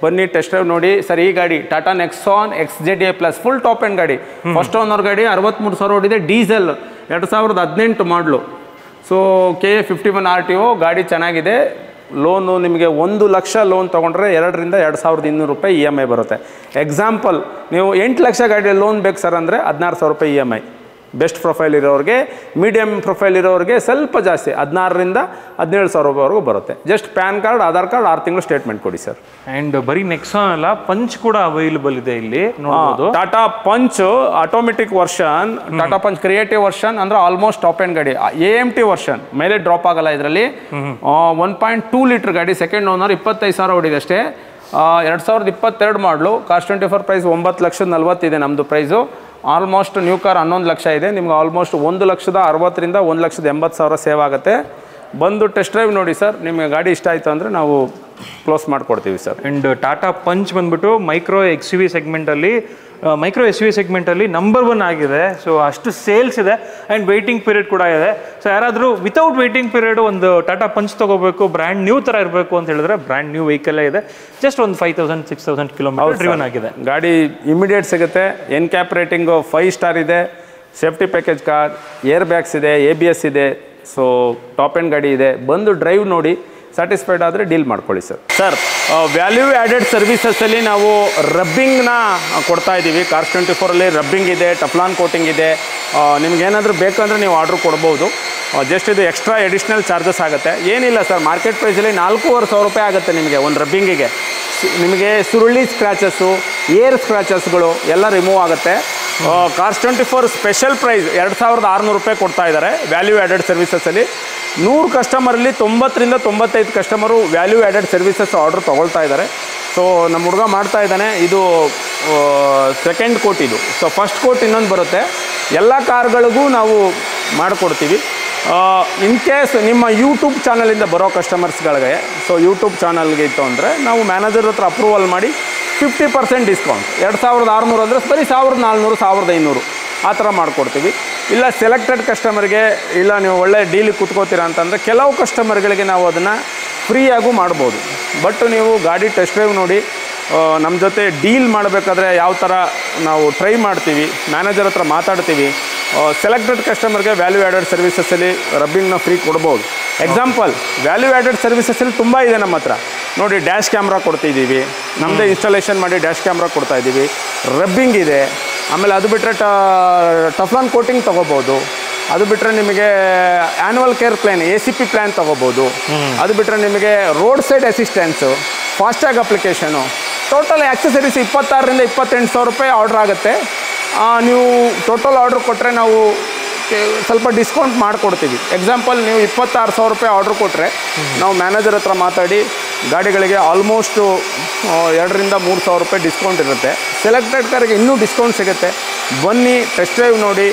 ಬನ್ನಿ ಟೆಸ್ಟ್ ಡ್ರೈವ್ ನೋಡಿ ಸರ್. ಈ ಗಾಡಿ Tata Nexon XZA plus full top end ಗಾಡಿ. ಫಸ್ಟ್ ಓನರ್ ಗಾಡಿ 63,000 ಓಡಿದೆ, ಡೀಸೆಲ್, 2018 ಮಾಡಲು. ಸೊ KA 51 RTO ಗಾಡಿ ಚೆನ್ನಾಗಿದೆ. ಲೋನು ನಿಮಗೆ 1 ಲಕ್ಷ ಲೋನ್ ತೊಗೊಂಡ್ರೆ 2ರಿಂದ 2,200 ರೂಪಾಯಿ EMI ಬರುತ್ತೆ. ಎಕ್ಸಾಂಪಲ್, ನೀವು 8 ಲಕ್ಷ ಗಾಡಿ ಲೋನ್ ಬೇಕು ಸರ್ ಅಂದರೆ 16,000 ರೂಪಾಯಿ EMI. ಬೆಸ್ಟ್ ಪ್ರೊಫೈಲ್ ಇರೋರಿಗೆ, ಮೀಡಿಯಮ್ ಪ್ರೊಫೈಲ್ ಇರೋರಿಗೆ ಸ್ವಲ್ಪ ಜಾಸ್ತಿ, 16ರಿಂದ 17,000 ರೂಪಾಯಿವರೆಗೂ ಬರುತ್ತೆ. Just PAN card, Aadhaar card, 6 ತಿಂಗಳು ಸ್ಟೇಟ್ಮೆಂಟ್ ಕೊಡಿ ಸರ್. ಆ್ಯಂಡ್ ಬರೀ ನೆಕ್ಸಾನ್ ಅಲ್ಲ, ಪಂಚ್ ಕೂಡ ಅವೈಲೇಬಲ್ ಇದೆ ಇಲ್ಲಿ ನೋಡಬಹುದು. Tata punch automatic version, Tata punch creative version ಅಂದ್ರೆ ಆಲ್ಮೋಸ್ಟ್ ಟಾಪ್ ಎಂಡ್ ಗಾಡಿ. AMT ವರ್ಷನ್ ಮೇಲೆ ಡ್ರಾಪ್ ಆಗಲ್ಲ. ಇದರಲ್ಲಿ 1.2 ಲೀಟರ್ ಗಾಡಿ. ಸೆಕೆಂಡ್ ಓನರ್ 25,000 ಓಡಿದೆ ಅಷ್ಟೇ. 2022 ಮಾಡಲು. ಕಾಸ್ಟ್ 24 ಪ್ರೈಸ್ 9,40,000 ಇದೆ ನಮ್ಮದು price. Almost new car 11 lakh ಇದೆ. ನಿಮ್ಗೆ ಆಲ್ಮೋಸ್ಟ್ 1,60,000ರಿಂದ 1,80,000 ಸೇವ್ ಆಗುತ್ತೆ. ಬಂದು ಟೆಸ್ಟ್ ಡ್ರೈವ್ ನೋಡಿ ಸರ್. ನಿಮಗೆ ಗಾಡಿ ಇಷ್ಟ ಆಯಿತು ಅಂದರೆ ನಾವು ಕ್ಲೋಸ್ ಮಾಡಿಕೊಡ್ತೀವಿ ಸರ್. ಆ್ಯಂಡ್ ಟಾಟಾ ಪಂಚ್ ಬಂದ್ಬಿಟ್ಟು ಮೈಕ್ರೋ XUV ಸೆಗ್ಮೆಂಟಲ್ಲಿ ನಂಬರ್ 1 ಆಗಿದೆ. ಸೊ ಅಷ್ಟು ಸೇಲ್ಸ್ ಇದೆ ಆ್ಯಂಡ್ ವೆಯ್ಟಿಂಗ್ ಪೀರಿಯಡ್ ಕೂಡ ಇದೆ. ಸೊ ಯಾರಾದರೂ ವಿತೌಟ್ ವೆಯ್ಟಿಂಗ್ ಪೀರಿಯಡ್ ಒಂದು ಟಾಟಾ ಪಂಚ್ ತೊಗೋಬೇಕು, ಬ್ರ್ಯಾಂಡ್ ನ್ಯೂ ಥರ ಇರಬೇಕು ಅಂತ ಹೇಳಿದ್ರೆ ಬ್ರ್ಯಾಂಡ್ ನ್ಯೂ ವೆಹಿಕಲ್ಲೇ ಇದೆ. ಜಸ್ಟ್ ಒಂದು 5,000-6,000 ಕಿಲೋಮೀಟರ್ ಡ್ರಿವನ್ ಆಗಿದೆ. ಗಾಡಿ ಇಮಿಡಿಯೇಟ್ ಸಿಗುತ್ತೆ. ಎನ್ ಕ್ಯಾಪ್ ರೇಟಿಂಗು 5 ಸ್ಟಾರ್ ಇದೆ. Safety package car, air bags ಇದೆ, ABS ಇದೆ. ಸೊ ಟಾಪ್ ಎಂಡ್ ಗಾಡಿ ಇದೆ. ಬಂದು ಡ್ರೈವ್ ನೋಡಿ, ಸ್ಯಾಟಿಸ್ಫೈಡ್ ಆದರೆ ಡೀಲ್ ಮಾಡ್ಕೊಳ್ಳಿ ಸರ್. ಸರ್ ವ್ಯಾಲ್ಯೂ ಆ್ಯಡೆಡ್ ಸರ್ವಿಸಸಲ್ಲಿ ನಾವು ರಬ್ಬಿಂಗ್ನ ಕೊಡ್ತಾ ಇದ್ದೀವಿ. ಕಾರ್ಸ್ 24ಅಲ್ಲಿ ರಬ್ಬಿಂಗ್ ಇದೆ, ಟಫ್ಲಾನ್ ಕೋಟಿಂಗ್ ಇದೆ. ನಿಮ್ಗೇನಾದರೂ ಬೇಕಂದರೆ ನೀವು ಆರ್ಡ್ರ್ ಕೊಡ್ಬೋದು. ಜಸ್ಟ್ ಇದು ಎಕ್ಸ್ಟ್ರಾ ಎಡಿಷ್ನಲ್ ಚಾರ್ಜಸ್ ಆಗುತ್ತೆ. ಏನಿಲ್ಲ ಸರ್, ಮಾರ್ಕೆಟ್ ಪ್ರೈಸಲ್ಲಿ 4,500 ರೂಪಾಯಿ ಆಗುತ್ತೆ ನಿಮಗೆ ಒಂದು ರಬ್ಬಿಂಗಿಗೆ. ನಿಮಗೆ ಸುರುಳಿ ಸ್ಕ್ರ್ಯಾಚಸ್ಸು, ಏರ್ ಸ್ಕ್ರ್ಯಾಚಸ್ಗಳು ಎಲ್ಲ ರಿಮೂವ್ ಆಗುತ್ತೆ. ಕಾರ್ಸ್ 24 ಸ್ಪೆಷಲ್ ಪ್ರೈಸ್ 2,600 ರೂಪಾಯಿ ಕೊಡ್ತಾ ಇದ್ದಾರೆ ವ್ಯಾಲ್ಯೂ ಆ್ಯಡೆಡ್ ಸರ್ವಿಸಸಲ್ಲಿ. 100 ಕಸ್ಟಮರಲ್ಲಿ 90ರಿಂದ 95 customer value added services order ತೊಗೊಳ್ತಾ ಇದ್ದಾರೆ. ಸೊ ನಮ್ಮ ಹುಡುಗ ಮಾಡ್ತಾ ಇದ್ದಾನೆ. ಇದು ಸೆಕೆಂಡ್ ಕೋಟ್ ಇದು. ಸೊ ಫಸ್ಟ್ ಕೋಟ್ ಇನ್ನೊಂದು ಬರುತ್ತೆ. ಎಲ್ಲ ಕಾರ್ಗಳಿಗೂ ನಾವು ಮಾಡಿಕೊಡ್ತೀವಿ. ಇನ್ ಕೇಸ್ ನಿಮ್ಮ ಯೂಟ್ಯೂಬ್ ಚಾನಲಿಂದ ಬರೋ ಕಸ್ಟಮರ್ಸ್ಗಳಿಗೆ, ಸೊ ಯೂಟ್ಯೂಬ್ ಚಾನಲ್ಗೆ ಇತ್ತು ಅಂದರೆ ನಾವು ಮ್ಯಾನೇಜರ್ ಹತ್ರ ಅಪ್ರೂವಲ್ ಮಾಡಿ 50% ಡಿಸ್ಕೌಂಟ್. 2,600 ಅಂದರೆ ಬರೀ 1,400, 1,500 ಆ ಥರ ಮಾಡಿಕೊಡ್ತೀವಿ. ಇಲ್ಲ ಸೆಲೆಕ್ಟೆಡ್ ಕಸ್ಟಮರ್ಗೆ, ಇಲ್ಲ ನೀವು ಒಳ್ಳೆ ಡೀಲಿಗೆ ಕುತ್ಕೋತೀರಾ ಅಂತಂದರೆ ಕೆಲವು ಕಸ್ಟಮರ್ಗಳಿಗೆ ನಾವು ಅದನ್ನು ಫ್ರೀಯಾಗೂ ಮಾಡ್ಬೋದು. ಬಟ್ ನೀವು ಗಾಡಿ ಟೆಸ್ಟ್ ಡ್ರೈವ್ ನೋಡಿ. ನಮ್ಮ ಜೊತೆ ಡೀಲ್ ಮಾಡಬೇಕಾದ್ರೆ ಯಾವ ಥರ ನಾವು ಟ್ರೈ ಮಾಡ್ತೀವಿ, ಮ್ಯಾನೇಜರ್ ಹತ್ರ ಮಾತಾಡ್ತೀವಿ. ಸೆಲೆಕ್ಟೆಡ್ ಕಸ್ಟಮರ್ಗೆ ವ್ಯಾಲ್ಯೂ ಆ್ಯಡೆಡ್ ಸರ್ವಿಸಸಲ್ಲಿ ರಬ್ಬಿಂಗ್ನ ಫ್ರೀ ಕೊಡ್ಬೋದು. ಎಕ್ಸಾಂಪಲ್, ವ್ಯಾಲ್ಯೂ ಆ್ಯಡೆಡ್ ಸರ್ವಿಸಸಲ್ಲಿ ತುಂಬ ಇದೆ ನಮ್ಮ ಹತ್ರ ನೋಡಿ. ಡ್ಯಾಶ್ ಕ್ಯಾಮ್ರಾ ಕೊಡ್ತಿದ್ದೀವಿ, ನಮ್ಮದೇ ಇನ್ಸ್ಟಾಲೇಷನ್ ಮಾಡಿ ಡ್ಯಾಶ್ ಕ್ಯಾಮ್ರಾ ಕೊಡ್ತಾಯಿದ್ದೀವಿ. ರಬ್ಬಿಂಗ್ ಇದೆ. ಆಮೇಲೆ ಅದು ಬಿಟ್ಟರೆ ಟಫ್ಲಾನ್ ಕೋಟಿಂಗ್ ತೊಗೋಬೋದು. ಅದು ಬಿಟ್ಟರೆ ನಿಮಗೆ annual care plan, ACP plan ತೊಗೋಬೋದು. ಅದು ಬಿಟ್ಟರೆ ನಿಮಗೆ road side assistance, FASTag application. Total accessories 26,000 ರಿಂದ 28,000 ರೂಪಾಯಿ ಆರ್ಡ್ರ್ ಆಗುತ್ತೆ. ನೀವು ಟೋಟಲ್ ಆರ್ಡ್ರ್ ಕೊಟ್ಟರೆ ನಾವು ಸ್ವಲ್ಪ ಡಿಸ್ಕೌಂಟ್ ಮಾಡಿಕೊಡ್ತೀವಿ. ಎಕ್ಸಾಂಪಲ್ ನೀವು 26,000 ರೂಪಾಯಿ ಆರ್ಡ್ರ್ ಕೊಟ್ಟರೆ ನಾವು ಮ್ಯಾನೇಜರ್ ಹತ್ರ ಮಾತಾಡಿ ಗಾಡಿಗಳಿಗೆ ಆಲ್ಮೋಸ್ಟು 2,000 ರಿಂದ 3,000 ರೂಪಾಯಿ ಡಿಸ್ಕೌಂಟ್ ಇರುತ್ತೆ. ಸೆಲೆಕ್ಟೆಡ್ ಕಾರಿಗೆ ಇನ್ನೂ ಡಿಸ್ಕೌಂಟ್ ಸಿಗುತ್ತೆ. ಬನ್ನಿ, ಟೆಸ್ಟ್ ಡ್ರೈವ್ ನೋಡಿ,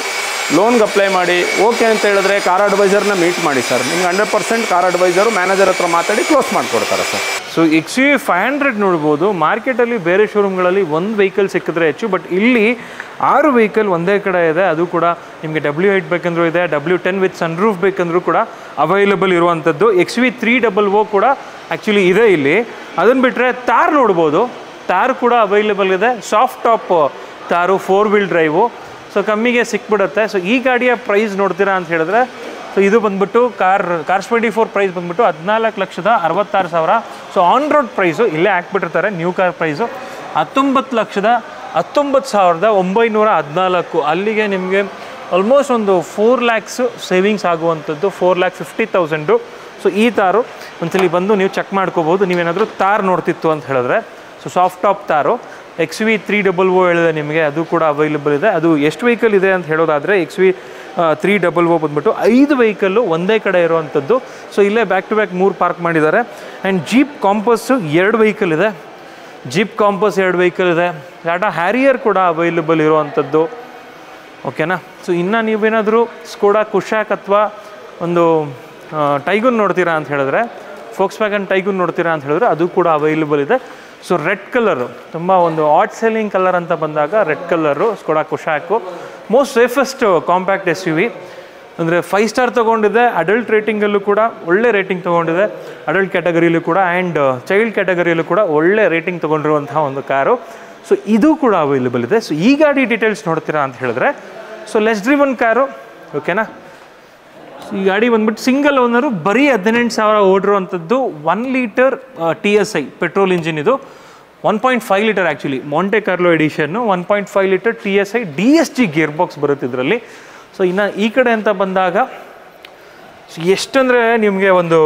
ಲೋನ್ಗೆ ಅಪ್ಲೈ ಮಾಡಿ. ಓಕೆ ಅಂತ ಹೇಳಿದ್ರೆ ಕಾರ್ ಅಡ್ವೈಸರ್ನ ಮೀಟ್ ಮಾಡಿ ಸರ್. ನಿಮ್ಗೆ 100% ಕಾರ್ ಅಡ್ವೈಸರು ಮ್ಯಾನೇಜರ್ ಹತ್ರ ಮಾತಾಡಿ ಕ್ಲೋಸ್ ಮಾಡಿಕೊಡ್ತಾರೆ ಸರ್. ಸೊ XUV 500 ನೋಡ್ಬೋದು. ಮಾರ್ಕೆಟಲ್ಲಿ ಬೇರೆ ಶೋರೂಮ್ಗಳಲ್ಲಿ ಒಂದು ವೆಹಿಕಲ್ ಸಿಕ್ಕಿದ್ರೆ ಹೆಚ್ಚು, ಬಟ್ ಇಲ್ಲಿ 6 ವೆಹಿಕಲ್ ಒಂದೇ ಕಡೆ ಇದೆ. ಅದು ಕೂಡ ನಿಮಗೆ W8 ಬೇಕಂದ್ರೂ ಇದೆ, W10 ವಿತ್ ಸನ್ರೂಫ್ ಬೇಕಂದ್ರೂ ಕೂಡ ಅವೈಲಬಲ್ ಇರುವಂಥದ್ದು. XUV 300 ಕೂಡ ಆ್ಯಕ್ಚುಲಿ ಇದೆ ಇಲ್ಲಿ. ಅದನ್ನು ಬಿಟ್ಟರೆ ತಾರ್ ನೋಡ್ಬೋದು, ತಾರ್ ಕೂಡ ಅವೈಲಬಲ್ ಇದೆ. ಸಾಫ್ಟ್ ಟಾಪ್ ತಾರು, 4 ವೀಲ್ ಡ್ರೈವು, ಸೊ ಕಮ್ಮಿಗೆ ಸಿಕ್ಬಿಡುತ್ತೆ. ಸೊ ಈ ಗಾಡಿಯ ಪ್ರೈಸ್ ನೋಡ್ತೀರಾ ಅಂತ ಹೇಳಿದ್ರೆ, ಸೊ ಇದು ಬಂದ್ಬಿಟ್ಟು ಕಾರ್ಸ್ 24 ಪ್ರೈಸ್ ಬಂದ್ಬಿಟ್ಟು 14,66,000. ಸೊ ಆನ್ ರೋಡ್ ಪ್ರೈಸು ಇಲ್ಲೇ ಹಾಕ್ಬಿಟ್ಟಿರ್ತಾರೆ, ನ್ಯೂ ಕಾರ್ ಪ್ರೈಸು 19,19,914. ಅಲ್ಲಿಗೆ ನಿಮಗೆ ಆಲ್ಮೋಸ್ಟ್ ಒಂದು 4 lakhs ಸೇವಿಂಗ್ಸ್ ಆಗುವಂಥದ್ದು, 4,50,000. ಸೊ ಈ ತಾರು ಒಂದ್ಸಲಿ ಬಂದು ನೀವು ಚೆಕ್ ಮಾಡ್ಕೋಬೋದು, ನೀವೇನಾದರೂ ತಾರ್ ನೋಡ್ತಿತ್ತು ಅಂತ ಹೇಳಿದ್ರೆ. ಸೊ ಸಾಫ್ಟ್ ಟಾಪ್ ತಾರು XUV 300 ಹೇಳಿದೆ ನಿಮಗೆ, ಅದು ಕೂಡ ಅವೈಲಬಲ್ ಇದೆ. ಅದು ಎಷ್ಟು ವೆಹಿಕಲ್ ಇದೆ ಅಂತ ಹೇಳೋದಾದರೆ XUV 300 ಬಂದ್ಬಿಟ್ಟು 5 ವೆಹಿಕಲ್ಲು ಒಂದೇ ಕಡೆ ಇರುವಂಥದ್ದು. ಸೊ ಇಲ್ಲೇ ಬ್ಯಾಕ್ ಟು ಬ್ಯಾಕ್ 3 ಪಾರ್ಕ್ ಮಾಡಿದ್ದಾರೆ. ಆ್ಯಂಡ್ ಜೀಪ್ ಕಾಂಪಸ್ಸು 2 ವೆಹಿಕಲ್ ಇದೆ. ಜೀಪ್ ಕಾಂಪಸ್ 2 ವೆಹಿಕಲ್ ಇದೆ. ಟಾಟಾ ಹ್ಯಾರಿಯರ್ ಕೂಡ ಅವೈಲಬಲ್ ಇರುವಂಥದ್ದು. ಓಕೆನಾ. ಸೊ ಇನ್ನು ನೀವೇನಾದರೂ ಸ್ಕೋಡಾ ಕುಶಾಕ್ ಅಥವಾ ಒಂದು ಟೈಗುನ್ ನೋಡ್ತೀರಾ ಅಂತ ಹೇಳಿದ್ರೆ, ಫೋಕ್ಸ್ವ್ಯಾಗನ್ ಟೈಗುನ್ ನೋಡ್ತೀರಾ ಅಂತ ಹೇಳಿದ್ರೆ ಅದು ಕೂಡ ಅವೈಲಬಲ್ ಇದೆ. ಸೊ ರೆಡ್ ಕಲರು ತುಂಬ ಒಂದು ಆಟ್ ಸೆಲ್ಲಿಂಗ್ ಕಲರ್ ಅಂತ ಬಂದಾಗ red colour Skoda Kushaq most safest compact SUV. ಅಂದರೆ 5 ಸ್ಟಾರ್ ತೊಗೊಂಡಿದೆ. ಅಡಲ್ಟ್ ರೇಟಿಂಗಲ್ಲೂ ಕೂಡ ಒಳ್ಳೆ ರೇಟಿಂಗ್ ತೊಗೊಂಡಿದೆ, ಅಡಲ್ಟ್ ಕ್ಯಾಟಗರಿಯಲ್ಲೂ ಕೂಡ ಆ್ಯಂಡ್ ಚೈಲ್ಡ್ ಕ್ಯಾಟಗರಿಯಲ್ಲೂ ಕೂಡ ಒಳ್ಳೆ ರೇಟಿಂಗ್ ತೊಗೊಂಡಿರುವಂತಹ ಒಂದು ಕಾರು. ಸೊ ಇದು ಕೂಡ ಅವೈಲಬಲ್ ಇದೆ. ಸೊ ಈ ಗಾಡಿ ಡೀಟೇಲ್ಸ್ ನೋಡ್ತೀರಾ ಅಂತ ಹೇಳಿದ್ರೆ, ಸೊ ಲೆಸ್ ಡ್ರಿವನ್ ಕಾರು. ಓಕೆನಾ. ಈ ಗಾಡಿ ಬಂದ್ಬಿಟ್ಟು ಸಿಂಗಲ್ ಓನರು, ಬರೀ 18,000 ಓಡಿರುವಂಥದ್ದು. 1 ಲೀಟರ್ TSI ಪೆಟ್ರೋಲ್ ಇಂಜಿನ್ ಇದು. 1.5 litre actually Monte Carlo ಎಡಿಷನ್ನು. 1.5 litre TSI DSG gear box ಬರುತ್ತೆ ಇದರಲ್ಲಿ. ಸೊ ಇನ್ನು ಈ ಕಡೆ ಅಂತ ಬಂದಾಗ ಎಷ್ಟಂದರೆ ನಿಮಗೆ ಒಂದು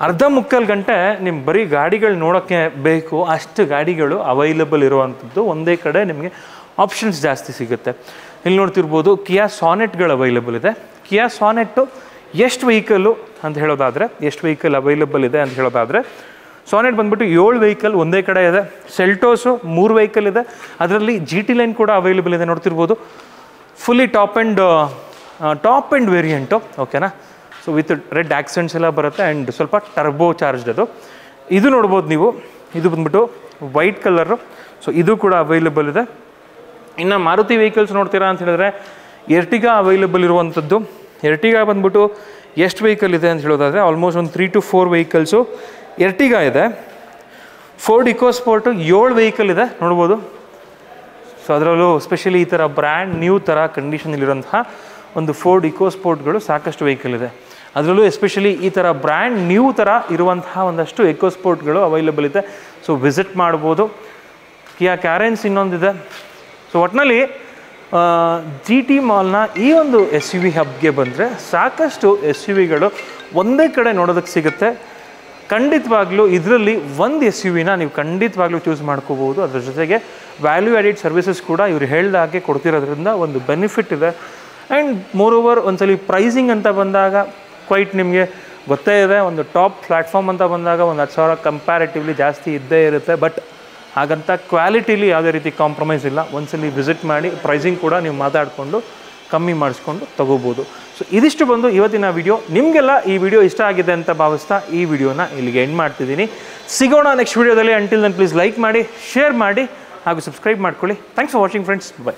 ಅರ್ಧ ಮುಕ್ಕಾಲು ಗಂಟೆ ನಿಮ್ಮ ಬರೀ ಗಾಡಿಗಳು ನೋಡೋಕ್ಕೆ ಬೇಕು, ಅಷ್ಟು ಗಾಡಿಗಳು ಅವೈಲಬಲ್ ಇರುವಂಥದ್ದು. ಒಂದೇ ಕಡೆ ನಿಮಗೆ ಆಪ್ಷನ್ಸ್ ಜಾಸ್ತಿ ಸಿಗುತ್ತೆ. ಇಲ್ಲಿ ನೋಡ್ತಿರ್ಬೋದು ಕಿಯಾ ಸಾನೆಟ್ಗಳು ಅವೈಲಬಲ್ ಇದೆ. ಕಿಯಾ ಸಾನೆಟ್ಟು ಎಷ್ಟು ವೆಹಿಕಲ್ಲು ಅಂತ ಹೇಳೋದಾದರೆ, ಎಷ್ಟು ವೆಹಿಕಲ್ ಅವೈಲಬಲ್ ಇದೆ ಅಂತ ಹೇಳೋದಾದರೆ, ಸಾನೆಟ್ ಬಂದ್ಬಿಟ್ಟು 7 ವೆಹಿಕಲ್ ಒಂದೇ ಕಡೆ ಇದೆ. ಸೆಲ್ಟೋಸು 3 ವೆಹಿಕಲ್ ಇದೆ. ಅದರಲ್ಲಿ GT ಲೈನ್ ಕೂಡ ಅವೈಲಬಲ್ ಇದೆ. ನೋಡ್ತಿರ್ಬೋದು ಫುಲ್ಲಿ ಟಾಪ್ ಆ್ಯಂಡ್ ವೇರಿಯಂಟು. ಓಕೆನಾ. ಸೊ ವಿತ್ ರೆಡ್ ಆಕ್ಸೆಂಟ್ಸ್ ಎಲ್ಲ ಬರುತ್ತೆ ಆ್ಯಂಡ್ ಸ್ವಲ್ಪ ಟರ್ಬೋ ಚಾರ್ಜ್ಡ್ ಅದು. ಇದು ನೋಡ್ಬೋದು ನೀವು, ಇದು ಬಂದ್ಬಿಟ್ಟು ವೈಟ್ ಕಲರು. ಸೊ ಇದು ಕೂಡ ಅವೈಲಬಲ್ ಇದೆ. ಇನ್ನು ಮಾರುತಿ ವೆಹಿಕಲ್ಸ್ ನೋಡ್ತೀರಾ ಅಂತ ಹೇಳಿದ್ರೆ, ಎರ್ಟಿಗಾ ಅವೈಲಬಲ್ ಇರುವಂಥದ್ದು. ಎರ್ಟಿಗಾ ಬಂದ್ಬಿಟ್ಟು ಎಷ್ಟು ವೆಹಿಕಲ್ ಇದೆ ಅಂತ ಹೇಳೋದಾದರೆ ಆಲ್ಮೋಸ್ಟ್ ಒಂದು 3 to 4 ವೆಹಿಕಲ್ಸು ಎರ್ಟಿಗಾ ಇದೆ. ಫೋರ್ಡ್ ಇಕೋಸ್ಪೋರ್ಟು 7 ವೆಹಿಕಲ್ ಇದೆ ನೋಡ್ಬೋದು. ಸೊ ಅದರಲ್ಲೂ ಸ್ಪೆಷಲಿ ಈ ಥರ ಬ್ರ್ಯಾಂಡ್ ನ್ಯೂ ಥರ ಕಂಡೀಷನಲ್ಲಿರುವಂತಹ ಒಂದು ಫೋರ್ಡ್ ಇಕೋಸ್ಪೋರ್ಟ್ಗಳು ಸಾಕಷ್ಟು ವೆಹಿಕಲ್ ಇದೆ. ಅದರಲ್ಲೂ ಎಸ್ಪೆಷಲಿ ಈ ಥರ ಬ್ರ್ಯಾಂಡ್ ನ್ಯೂ ಥರ ಇರುವಂತಹ ಒಂದಷ್ಟು ಇಕೋಸ್ಪೋರ್ಟ್ಗಳು ಅವೈಲಬಲ್ ಇದೆ. ಸೊ ವಿಸಿಟ್ ಮಾಡ್ಬೋದು. ಕಿಯಾ ಕ್ಯಾರೆನ್ಸ್ ಇನ್ನೊಂದಿದೆ. ಸೊ ಒಟ್ಟಿನಲ್ಲಿ GT ಮಾಲ್ನ ಈ ಒಂದು SUV ಹಬ್ಗೆ ಬಂದರೆ ಸಾಕಷ್ಟು SUVಗಳು ಒಂದೇ ಕಡೆ ನೋಡೋದಕ್ಕೆ ಸಿಗುತ್ತೆ. ಖಂಡಿತವಾಗ್ಲೂ ಇದರಲ್ಲಿ ಒಂದು SUVನ ನೀವು ಖಂಡಿತವಾಗ್ಲೂ ಚೂಸ್ ಮಾಡ್ಕೋಬೋದು. ಅದ್ರ ಜೊತೆಗೆ ವ್ಯಾಲ್ಯೂ ಆ್ಯಡೆಡ್ ಸರ್ವಿಸಸ್ ಕೂಡ ಇವರು ಹೇಳ್ದಾಗೆ ಕೊಡ್ತಿರೋದ್ರಿಂದ ಒಂದು ಬೆನಿಫಿಟ್ ಇದೆ. ಆ್ಯಂಡ್ ಮೋರ್ ಓವರ್ ಒಂದ್ಸಲಿ ಪ್ರೈಸಿಂಗ್ ಅಂತ ಬಂದಾಗ ಕ್ವೈಟ್ ನಿಮಗೆ ಗೊತ್ತೇ ಇದೆ, ಒಂದು ಟಾಪ್ ಪ್ಲ್ಯಾಟ್ಫಾರ್ಮ್ ಅಂತ ಬಂದಾಗ ಒಂದು 10,000 ಕಂಪ್ಯಾರಿಟಿವ್ಲಿ ಜಾಸ್ತಿ ಇದ್ದೇ ಇರುತ್ತೆ. ಬಟ್ ಹಾಗಂತ ಕ್ವಾಲಿಟಿಲಿ ಯಾವುದೇ ರೀತಿ ಕಾಂಪ್ರಮೈಸ್ ಇಲ್ಲ. ಒಂದ್ಸಲಿ ವಿಸಿಟ್ ಮಾಡಿ ಪ್ರೈಸಿಂಗ್ ಕೂಡ ನೀವು ಮಾತಾಡಿಕೊಂಡು ಕಮ್ಮಿ ಮಾಡಿಸ್ಕೊಂಡು ತೊಗೋಬೋದು. ಸೊ ಇದಿಷ್ಟು ಬಂದು ಇವತ್ತಿನ ವಿಡಿಯೋ. ನಿಮಗೆಲ್ಲ ಈ ವಿಡಿಯೋ ಇಷ್ಟ ಆಗಿದೆ ಅಂತ ಭಾವಿಸ್ತಾ ಈ ವಿಡಿಯೋನ ಇಲ್ಲಿಗೆ ಎಂಡ್ ಮಾಡ್ತಿದ್ದೀನಿ. ಸಿಗೋಣ ನೆಕ್ಸ್ಟ್ ವಿಡಿಯೋದಲ್ಲಿ. ಅಂಟಿಲ್ ದೆನ್ ಪ್ಲೀಸ್ ಲೈಕ್ ಮಾಡಿ, ಶೇರ್ ಮಾಡಿ ಹಾಗೂ ಸಬ್ಸ್ಕ್ರೈಬ್ ಮಾಡ್ಕೊಳ್ಳಿ. Thanks for watching friends. By.